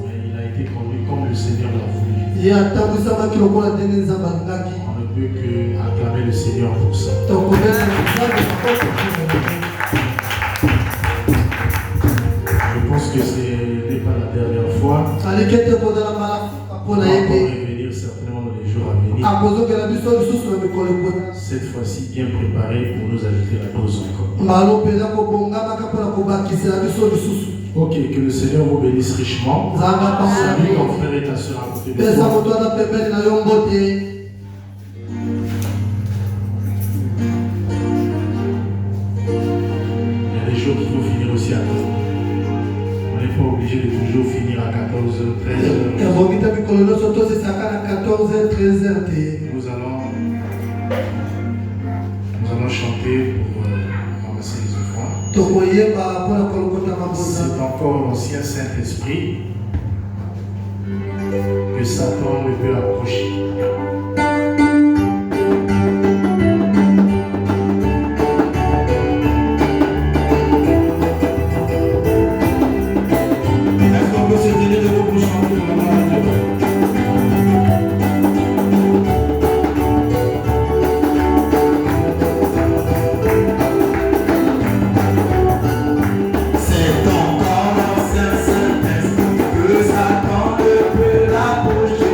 Mais il a été conduit comme le Seigneur l'a voulu. On ne peut que acclamer le Seigneur pour ça. Je pense que ce n'est pas la dernière fois. On va encore revenir certainement dans les jours à venir. Cette fois-ci bien préparé pour nous ajouter la dose encore. Ok, que le Seigneur vous bénisse richement. Salut ton frère et ta soeur à côté de toi. Il y a des jours qu'il faut finir aussi à temps. On n'est pas obligé de toujours finir à 14h, 13h. Nous allons chanter pour ramasser les offrandes. C'est encore l'ancien Saint-Esprit que Satan ne peut approcher. Est-ce qu'on peut se tenir debout pour chanter pour la gloire de Dieu? C'est encore l'ancien Saint-Esprit que Satan ne peut l'approcher.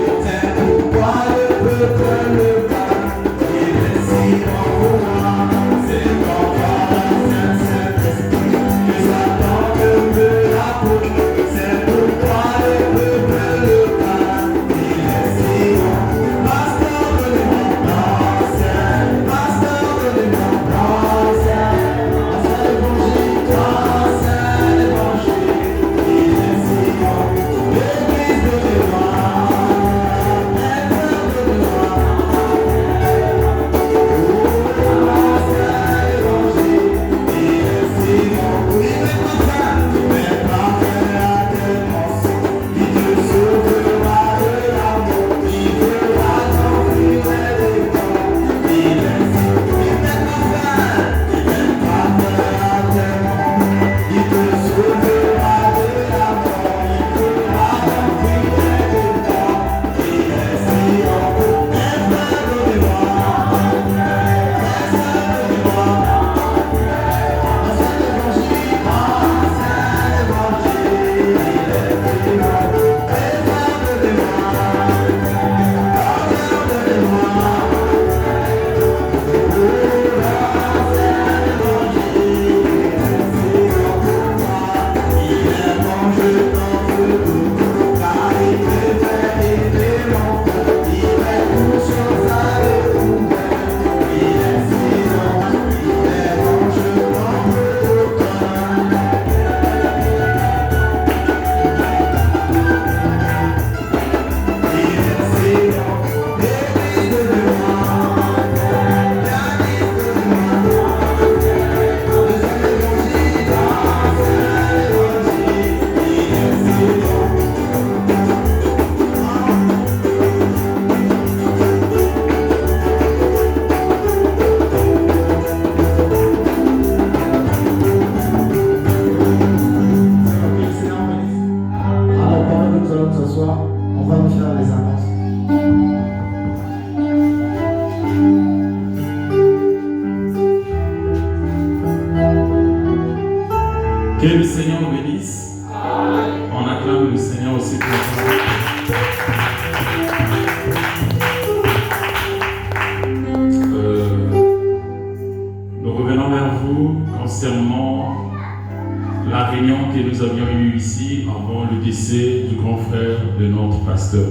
nous avions eu ici avant le décès du grand frère de notre pasteur.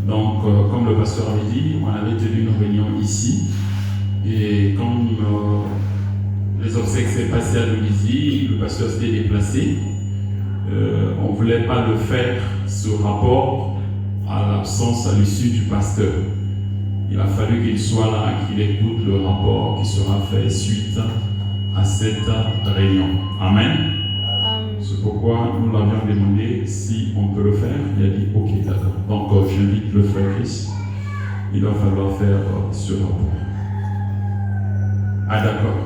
Donc, comme le pasteur avait dit, on avait tenu une réunion ici. Et comme les obsèques s'est passé à Louisiane, le pasteur s'était déplacé. On ne voulait pas le faire ce rapport à l'absence à l'issue du pasteur. Il a fallu qu'il soit là, qu'il écoute le rapport qui sera fait suite à cette réunion. Amen. C'est pourquoi nous l'avions demandé si on peut le faire. Il a dit ok, d'accord. Donc j'invite le frère Chris. Il va falloir faire ce rapport. Ah d'accord.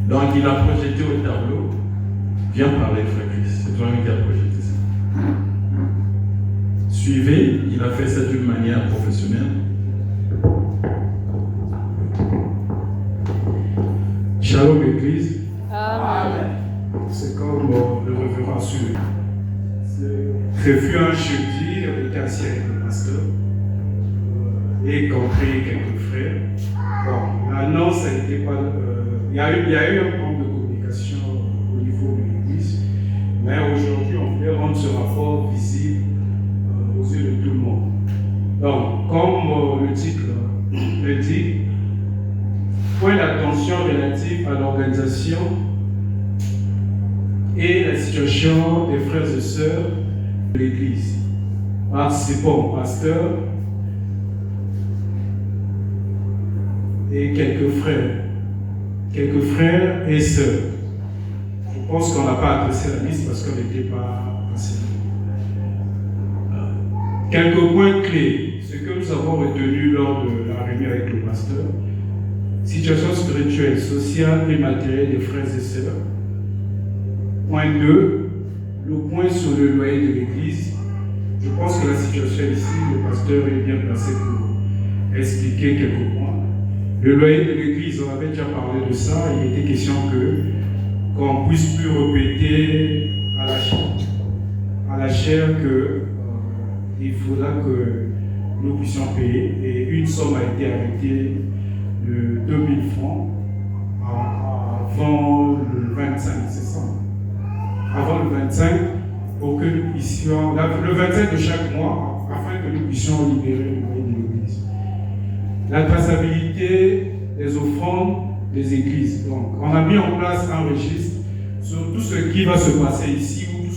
Donc il a projeté au tableau. Viens parler, frère Chris. C'est toi-même qui as projeté ça. Suivez, il a fait ça d'une manière professionnelle. Shalom Église. Amen. C'est comme le révérend sur. Ce fut un jeudi, on était assis avec le pasteur et compris quelques frères. Bon, l'annonce n'était pas. Il y a eu un problème de communication au niveau de l'Église, mais aujourd'hui on voulait rendre ce rapport visible aux yeux de tout le monde. Donc, comme le titre le dit, point d'attention relatif à l'organisation et la situation des frères et sœurs de l'Église, participant au pasteur et quelques frères et sœurs. Je pense qu'on n'a pas adressé la liste parce qu'on n'était pas assez. Quelques points clés, ce que nous avons retenu lors de la réunion avec le pasteur: situation spirituelle, sociale et matérielle des frères et sœurs. Point 2, le point sur le loyer de l'Église. Je pense que la situation ici, le pasteur est bien placé pour expliquer quelques points. Le loyer de l'Église, on avait déjà parlé de ça. Il était question qu'on ne puisse plus répéter à la chair qu'il faudra que nous puissions payer. Et une somme a été arrêtée de 2000 francs avant le 25, c'est ça? Avant le 25, pour que nous puissions, le 25 de chaque mois, afin que nous puissions libérer le loyer de l'Église. La traçabilité des offrandes des églises. Donc, on a mis en place un registre sur tout ce qui va se passer ici ou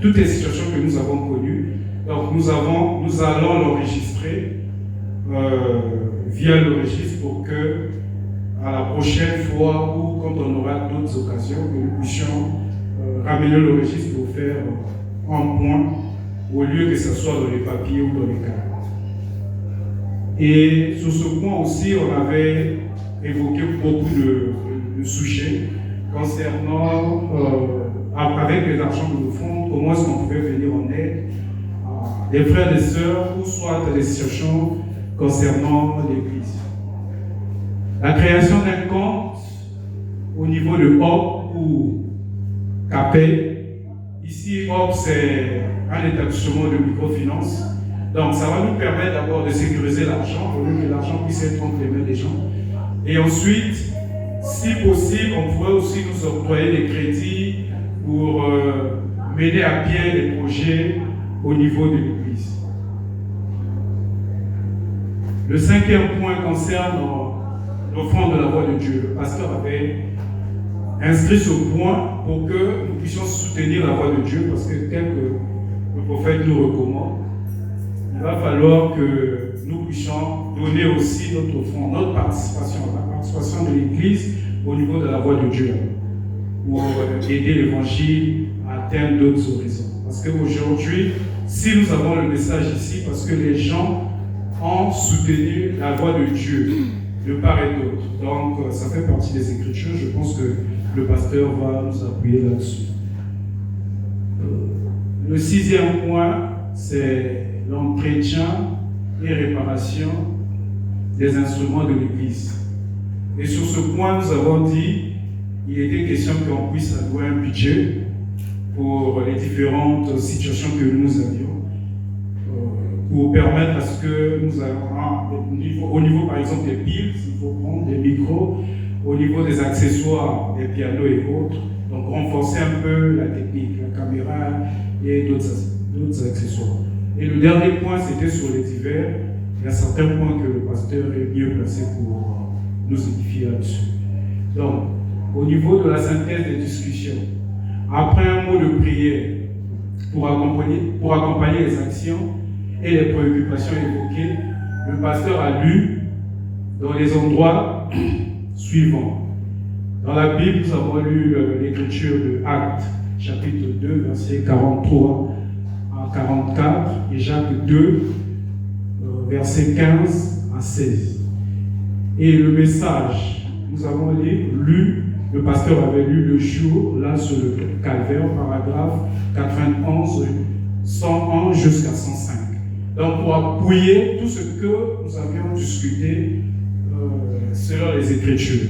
toutes les situations que nous avons connues. Donc, nous allons l'enregistrer via le registre pour que, à la prochaine fois ou quand on aura d'autres occasions, que nous puissions ramener le registre pour faire un point au lieu que ce soit dans les papiers ou dans les cartes. Et sur ce point aussi, on avait évoqué beaucoup de sujets concernant, avec les argents de l'offrande, comment est-ce qu'on pouvait venir en aide à des frères et sœurs ou soit à des situations concernant l'Église. La création d'un compte au niveau de HOP ou CAPE. Ici, HOP, c'est un établissement de microfinance. Donc, ça va nous permettre d'abord de sécuriser l'argent, au lieu que l'argent puisse être entre les mains des gens. Et ensuite, si possible, on pourrait aussi nous octroyer des crédits pour mener à bien des projets au niveau de l'Église. Le 5e point concerne l'offrande de la voix de Dieu. Le pasteur avait inscrit ce point pour que nous puissions soutenir la voix de Dieu, parce que tel que le prophète nous recommande, il va falloir que nous puissions donner aussi notre offrande, notre participation, la participation de l'Église au niveau de la voix de Dieu, pour aider l'Évangile à atteindre d'autres horizons. Parce qu'aujourd'hui, si nous avons le message ici, parce que les gens ont soutenu la voix de Dieu de part et d'autre. Donc, ça fait partie des Écritures. Je pense que le pasteur va nous appuyer là-dessus. Le 6e point, c'est l'entretien et réparation des instruments de l'Église. Et sur ce point, nous avons dit qu'il était question qu'on puisse allouer un budget pour les différentes situations que nous avions, pour permettre à ce que nous avons, au niveau par exemple des piles, s'il faut prendre des micros, au niveau des accessoires, des pianos et autres, donc renforcer un peu la technique, la caméra et d'autres accessoires. Et le dernier point, c'était sur les divers. Il y a certains points que le pasteur est mieux placé pour nous édifier là-dessus. Donc, au niveau de la synthèse des discussions, après un mot de prière pour accompagner les actions et les préoccupations évoquées, le pasteur a lu dans les endroits suivants. Dans la Bible, nous avons lu l'écriture de Actes, chapitre 2, versets 43 à 44, et Jacques 2, versets 15 à 16. Et le message, nous avons lu, le pasteur avait lu le jour, là sur le calvaire, paragraphe 91, 101 jusqu'à 105. Donc pour appuyer tout ce que nous avions discuté selon les Écritures.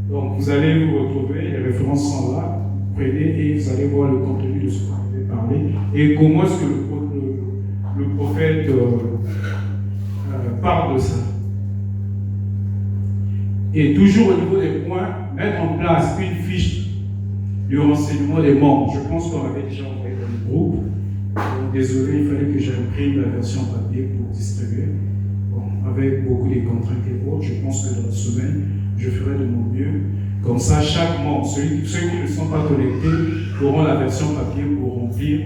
Donc vous allez vous retrouver, les références sont là, prenez et vous allez voir le contenu de ce qu'on avait parlé et comment est-ce que le prophète parle de ça. Et toujours au niveau des points, mettre en place une fiche du renseignement des membres. Je pense qu'on avait déjà envoyé dans le groupe. Donc, désolé, il fallait que j'imprime la version papier pour distribuer. Bon, avec beaucoup de contraintes et autres, je pense que dans la semaine, je ferai de mon mieux. Comme ça, chaque membre, ceux qui ne sont pas connectés, auront la version papier pour remplir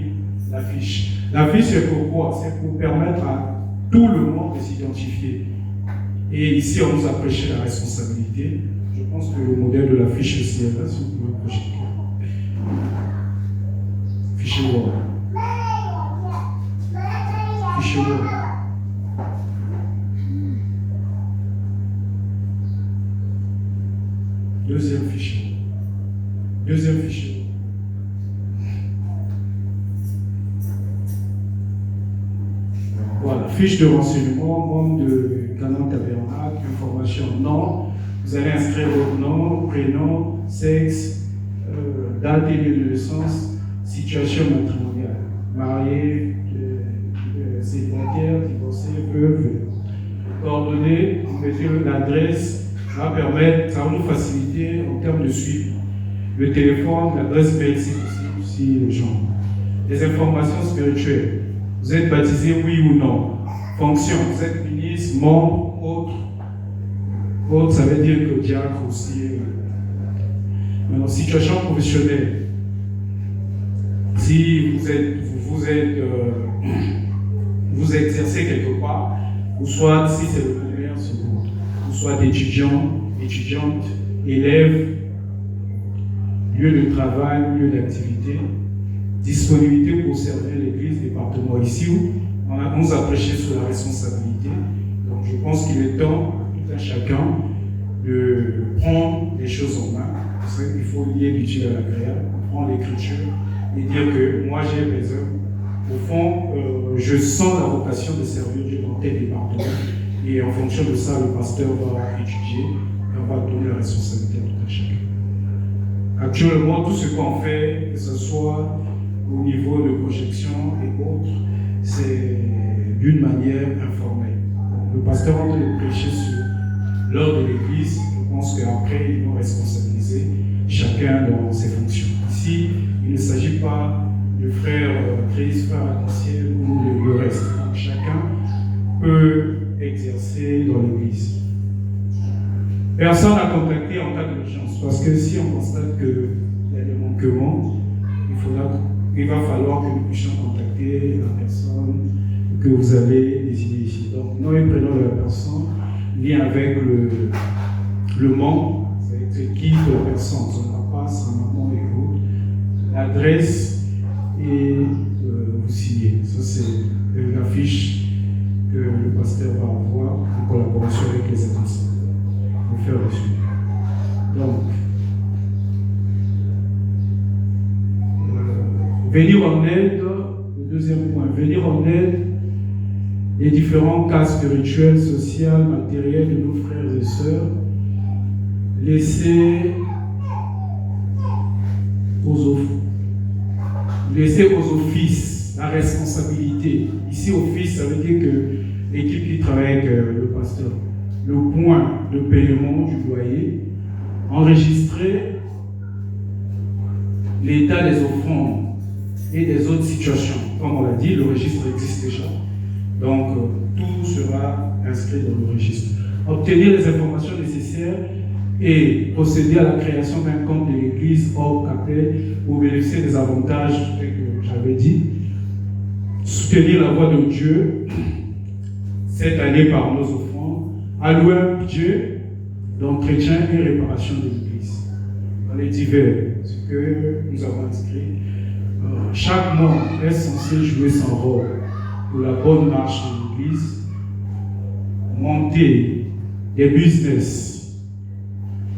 la fiche. La fiche, c'est pourquoi? C'est pour permettre à tout le monde de s'identifier. Et ici, on nous a prêché la responsabilité. Je pense que le modèle de la fiche aussi est là, si vous pouvez projeter. Fichier Word. Fichier Word. Deuxième fichier. Deuxième fichier. Voilà, fiche de renseignement, membre de Canaan Tabernacle, information nom. Vous allez inscrire votre nom, prénom, sexe, date et lieu de naissance, situation matrimoniale. Marié, célibataire, divorcé, veuve. Coordonnées, vous mettez l'adresse, ça va permettre, ça va nous faciliter en termes de suivi. Le téléphone, l'adresse mail, c'est possible aussi les gens. Les informations spirituelles. Vous êtes baptisé, oui ou non. Fonction, vous êtes ministre, membre, autre. Autre, ça veut dire que diacre aussi. Maintenant, situation professionnelle. Si vous exercez quelque part, ou soit si c'est le commerce, ou soit étudiant, étudiante, élève, lieu de travail, lieu d'activité, disponibilité pour servir l'église, département. Ici, on nous a prêché sur la responsabilité. Donc je pense qu'il est temps, tout à chacun, de prendre les choses en main. Il faut lier l'utile à l'agréable, prendre l'écriture et dire que moi j'ai mes œuvres. Au fond, je sens la vocation de servir Dieu dans tel département. Et en fonction de ça, le pasteur va étudier et on va donner la responsabilité à tout à chacun. Actuellement, tout ce qu'on fait, que ce soit au niveau de projection et autres, c'est d'une manière informelle. Le pasteur en train de prêcher sur l'ordre de l'Église, je pense qu'après, ils vont responsabiliser chacun dans ses fonctions. Ici, il ne s'agit pas de frère Christ, frère arc-en-ciel ou le reste. Donc, chacun peut exercer dans l'Église. Personne n'a contacté en cas d'urgence, parce que si on constate qu'il y a des manquements, il va falloir que nous puissions contacter la personne que vous avez désigné ici. Donc, nom et prénom de la personne, lien avec le membre, c'est qui de la personne, son papa, sa maman et autres, l'adresse et vous signez. Ça, c'est la fiche que le pasteur va avoir en collaboration avec les administrateurs pour faire le suivi. Donc, venir en aide, le deuxième point, venir en aide les différents cas spirituels, sociaux, matériels de nos frères et sœurs, laisser aux offices la responsabilité. Ici, office, ça veut dire que l'équipe qui travaille avec le pasteur, le point de paiement du loyer, enregistrer l'état des offrandes et des autres situations. Comme on l'a dit, le registre existe déjà. Donc, tout sera inscrit dans le registre. Obtenir les informations nécessaires et procéder à la création d'un compte de l'église hors capelle pour bénéficier des avantages que j'avais dit. Soutenir la voie de Dieu cette année par nos offrandes. Allouer un budget d'entretien et réparation de l'église. Dans les divers, ce que nous avons inscrit. Chaque membre est censé jouer son rôle pour la bonne marche de l'église, monter des business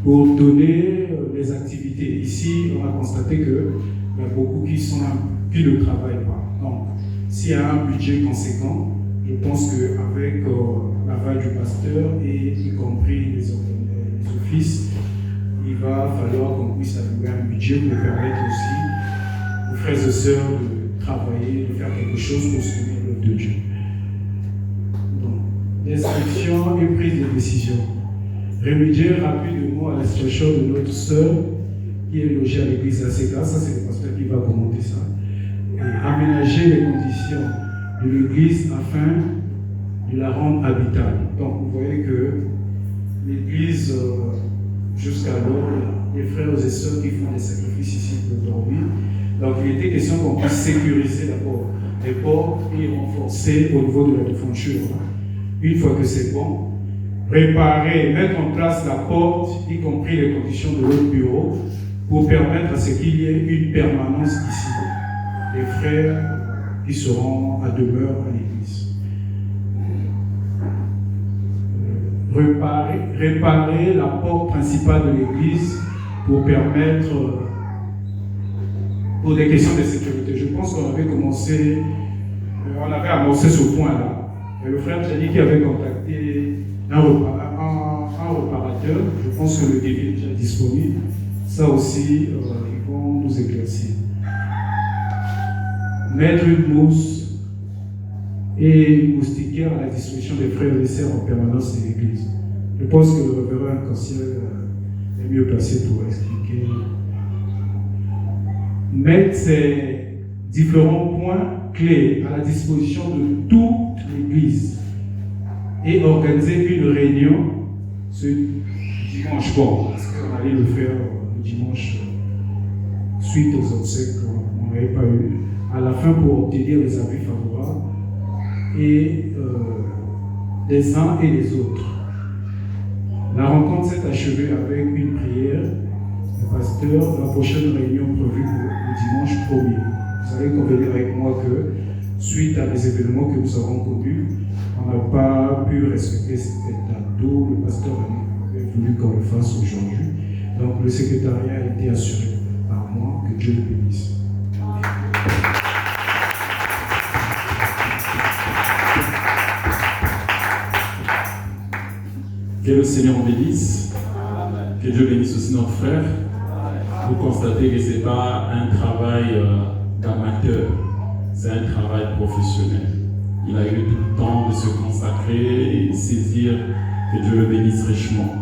pour donner les activités. Ici, on a constaté qu'il y a beaucoup qui ne travaillent pas. Donc, s'il y a un budget conséquent, je pense qu'avec l'aval du pasteur et y compris les offices, il va falloir qu'on puisse allouer un budget pour permettre aussi aux frères et sœurs de travailler, de faire quelque chose pour soutenir l'œuvre de Dieu. Donc, description et prise de décision. Remédier rapidement à la situation de notre sœur qui est logée à l'église ACK, ça c'est le pasteur qui va commenter ça. Et aménager les conditions de l'église afin de la rendre habitable. Donc vous voyez que l'église, jusqu'alors, les frères et sœurs qui font des sacrifices ici pour dormir. Donc il était question qu'on puisse sécuriser d'abord les portes et renforcer au niveau de la devanture. Une fois que c'est bon, réparer, mettre en place la porte, y compris les conditions de l'autre bureau, pour permettre à ce qu'il y ait une permanence ici. Les frères qui seront à demeure à l'église. Réparer la porte principale de l'église pour permettre, pour des questions de sécurité. Je pense qu'on avait commencé, on avait amorcé ce point-là. Et le frère Tchani qui avait contacté un réparateur, je pense que le débit est déjà disponible. Ça aussi, ils vont nous éclaircir. Mettre une mousse et une moustiquaire à la disposition des frères et sœurs en permanence de l'église. Je pense que le révérend Canciel est mieux placé pour expliquer. Mettre ces différents points clés à la disposition de toute l'église et organiser une réunion ce dimanche. Bon, parce qu'on allait le faire le dimanche suite aux obsèques qu'on n'avait pas eu. À la fin pour obtenir les avis favorables et des uns et des autres. La rencontre s'est achevée avec une prière. Le pasteur, la prochaine réunion prévue le dimanche 1er. Vous allez convenir avec moi que, suite à des événements que nous avons connus, on n'a pas pu respecter cette date. D'où le pasteur avait voulu qu'on le fasse aujourd'hui. Donc le secrétariat a été assuré par moi. Que Dieu le bénisse. Que le Seigneur en bénisse. Que Dieu bénisse aussi notre frère. Vous constatez que ce n'est pas un travail d'amateur, c'est un travail professionnel. Il a eu tout le temps de se consacrer et saisir. Que Dieu le bénisse richement.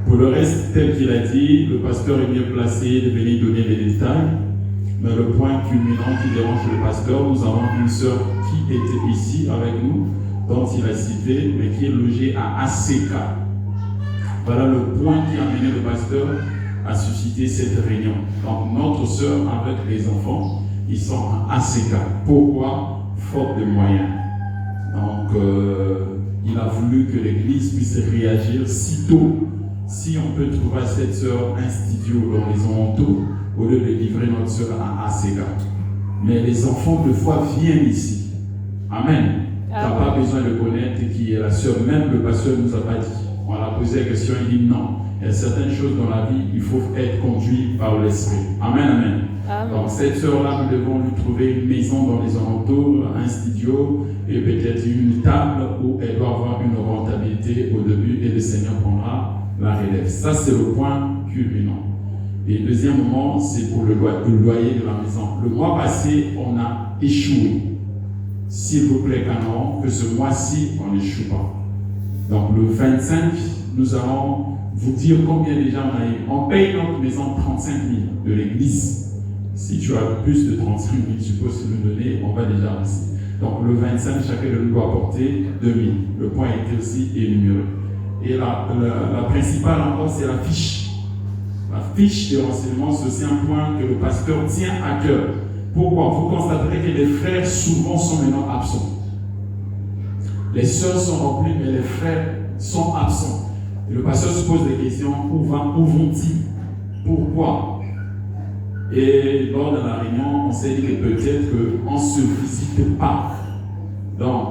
Pour le reste, tel qu'il a dit, le pasteur est mieux placé de venir donner les détails. Mais le point culminant qui dérange le pasteur, nous avons une sœur qui était ici avec nous, dont il a cité, mais qui est logée à ACK. Voilà le point qui a amené le pasteur à susciter cette réunion. Donc notre sœur avec les enfants, ils sont à ACK. Pourquoi? Faute de moyens. Donc il a voulu que l'église puisse réagir sitôt. Si on peut trouver cette sœur un studio dans les alentours, au lieu de livrer notre sœur à ACK. Mais les enfants de foi viennent ici. Amen. Tu n'as pas besoin de connaître qui est la sœur. Même le pasteur ne nous a pas dit. On a posé la question, il dit non. Il y a certaines choses dans la vie, il faut être conduit par l'esprit. Amen, amen. Amen. Donc cette sœur-là, nous devons lui trouver une maison dans les alentours, un studio et peut-être une table où elle doit avoir une rentabilité au début et le Seigneur prendra la relève. Ça, c'est le point culminant. Et deuxième moment, c'est pour le loyer de la maison. Le mois passé, on a échoué. s'il vous plaît, Canaan, que ce mois-ci, on n'échoue pas. Donc le 25, nous allons vous dire combien déjà on a eu. On paye notre maison 35 000 de l'église. Si tu as plus de 35 000, tu peux se nous donner, on va déjà avancer. Donc le 25, chacun de nous doit apporter 2 000. Le point a été aussi énuméré. Et la principale encore, c'est la fiche. La fiche de renseignement, c'est aussi un point que le pasteur tient à cœur. Pourquoi? Vous constaterez que les frères souvent sont maintenant absents. Les sœurs sont remplies, mais les frères sont absents. Et le pasteur se pose des questions, où vont-ils? Pourquoi? Et lors de la réunion, on s'est dit que peut-être qu'on ne se visite pas. Donc,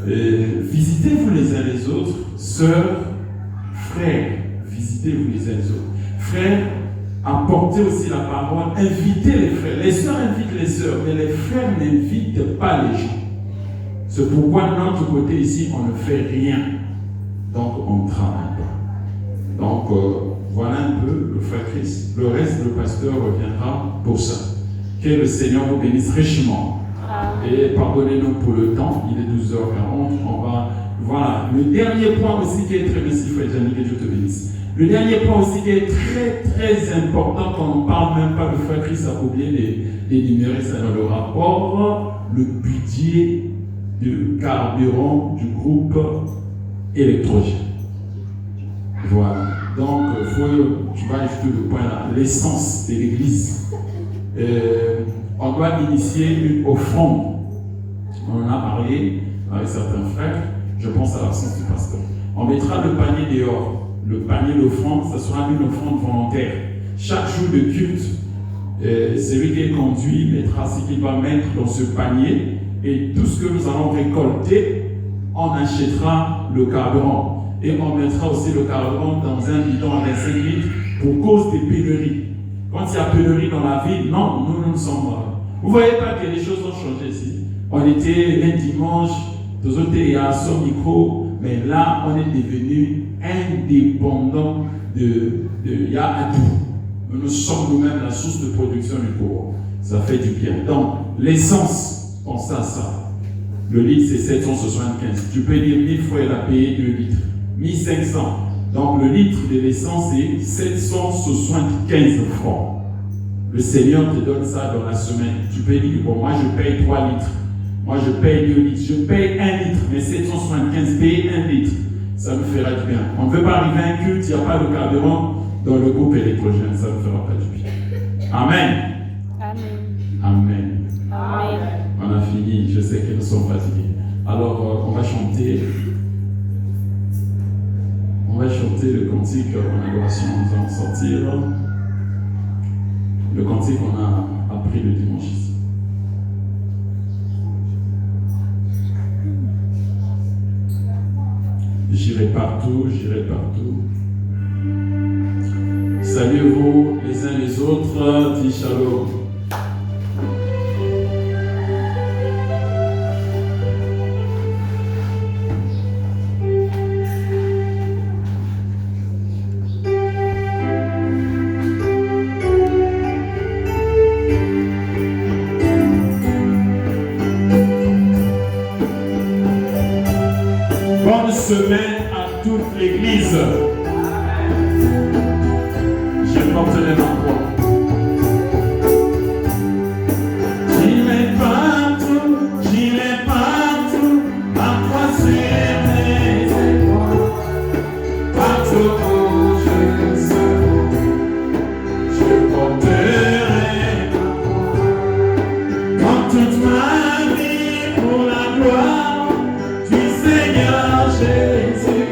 visitez-vous les uns les autres, sœurs, frères, visitez-vous les uns les autres. Frères, apportez aussi la parole, invitez les frères. Les sœurs invitent les sœurs, mais les frères n'invitent pas les gens. C'est pourquoi de notre côté ici, on ne fait rien. Donc, on ne travaille pas. Donc, voilà un peu le frère Christ. Le reste, le pasteur reviendra pour ça. Que le Seigneur vous bénisse richement. Et pardonnez-nous pour le temps, il est 12h40. On va. Voilà. Le dernier point aussi qui est très merci, frère Gianni, que Dieu te bénisse. Le dernier point aussi qui est très très important, quand on ne parle même pas, le frère Christ a oublié d'énumérer ça dans le rapport, le budget du carburant du groupe électrogène. Voilà. Donc, tu vas ajouter le point là, l'essence de l'église. On doit initier une offrande. On en a parlé avec certains frères, je pense à l'absence du pasteur. On mettra le panier dehors. Le panier d'offrande, ce sera une offrande volontaire. Chaque jour de culte, celui qui est conduit mettra ce qu'il va mettre dans ce panier et tout ce que nous allons récolter, on achètera le carburant. Et on mettra aussi le carburant dans un bidon à 25 litres pour cause des pénuries. Quand il y a pénurie dans la ville, non, nous sommes. Vous ne voyez pas que les choses ont changé ici. On était un dimanche, tous autres il y a son micro, mais là on est devenu indépendant il y a un tout. Nous sommes nous-mêmes la source de production du courant. Ça fait du bien. Donc, l'essence, pensez à ça. Le litre, c'est 775. Tu peux dire 1000 fois elle a payé 2 litres. 1500. Donc, le litre de l'essence, c'est 775 francs. Le Seigneur te donne ça dans la semaine. Tu peux dire, bon, moi je paye 3 litres. Moi je paye 2 litres. Je paye 1 litre. Mais 775, payer 1 litre. Ça nous fera du bien. On ne veut pas arriver à un culte, il n'y a pas de carburant dans le groupe électrogène, ça ne fera pas du bien. Amen. Amen. Amen. Amen. On a fini, je sais que nous sommes fatigués. Alors, on va chanter. On va chanter le cantique en adoration, nous allons sortir. Le cantique qu'on a appris le dimanche ici. J'irai partout, j'irai partout. Saluez-vous les uns les autres, dis shalom. Bonne semaine à toute l'église. Je porte les mains. J'irai partout, à croiser mes épaules. Partout où je serai, je porterai dans toute ma vie pour la gloire du Seigneur Jésus.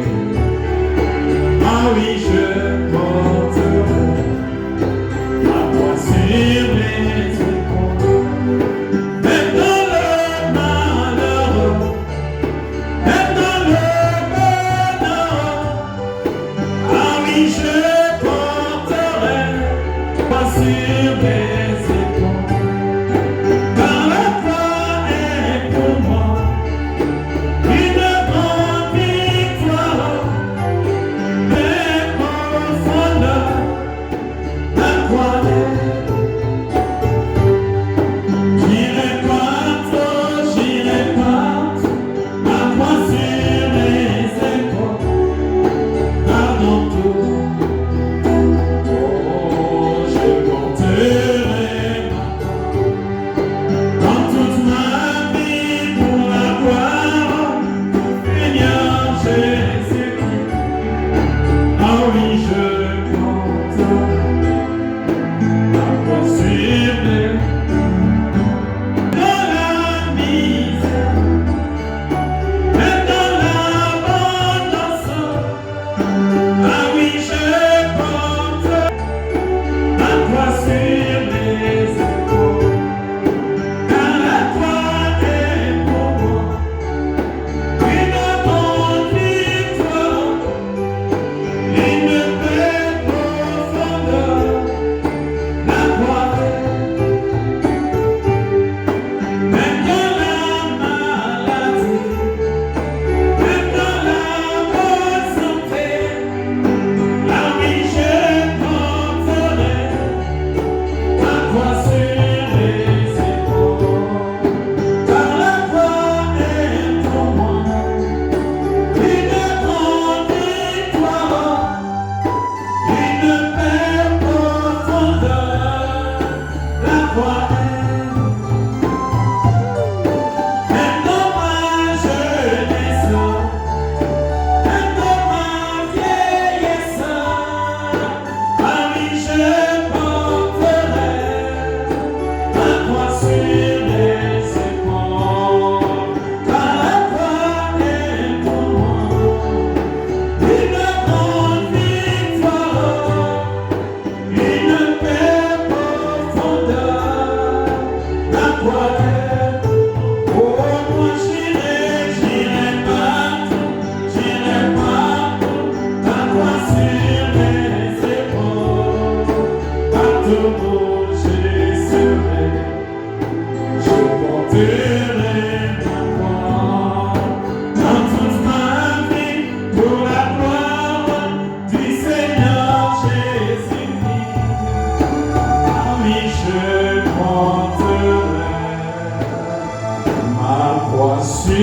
Sur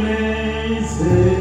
les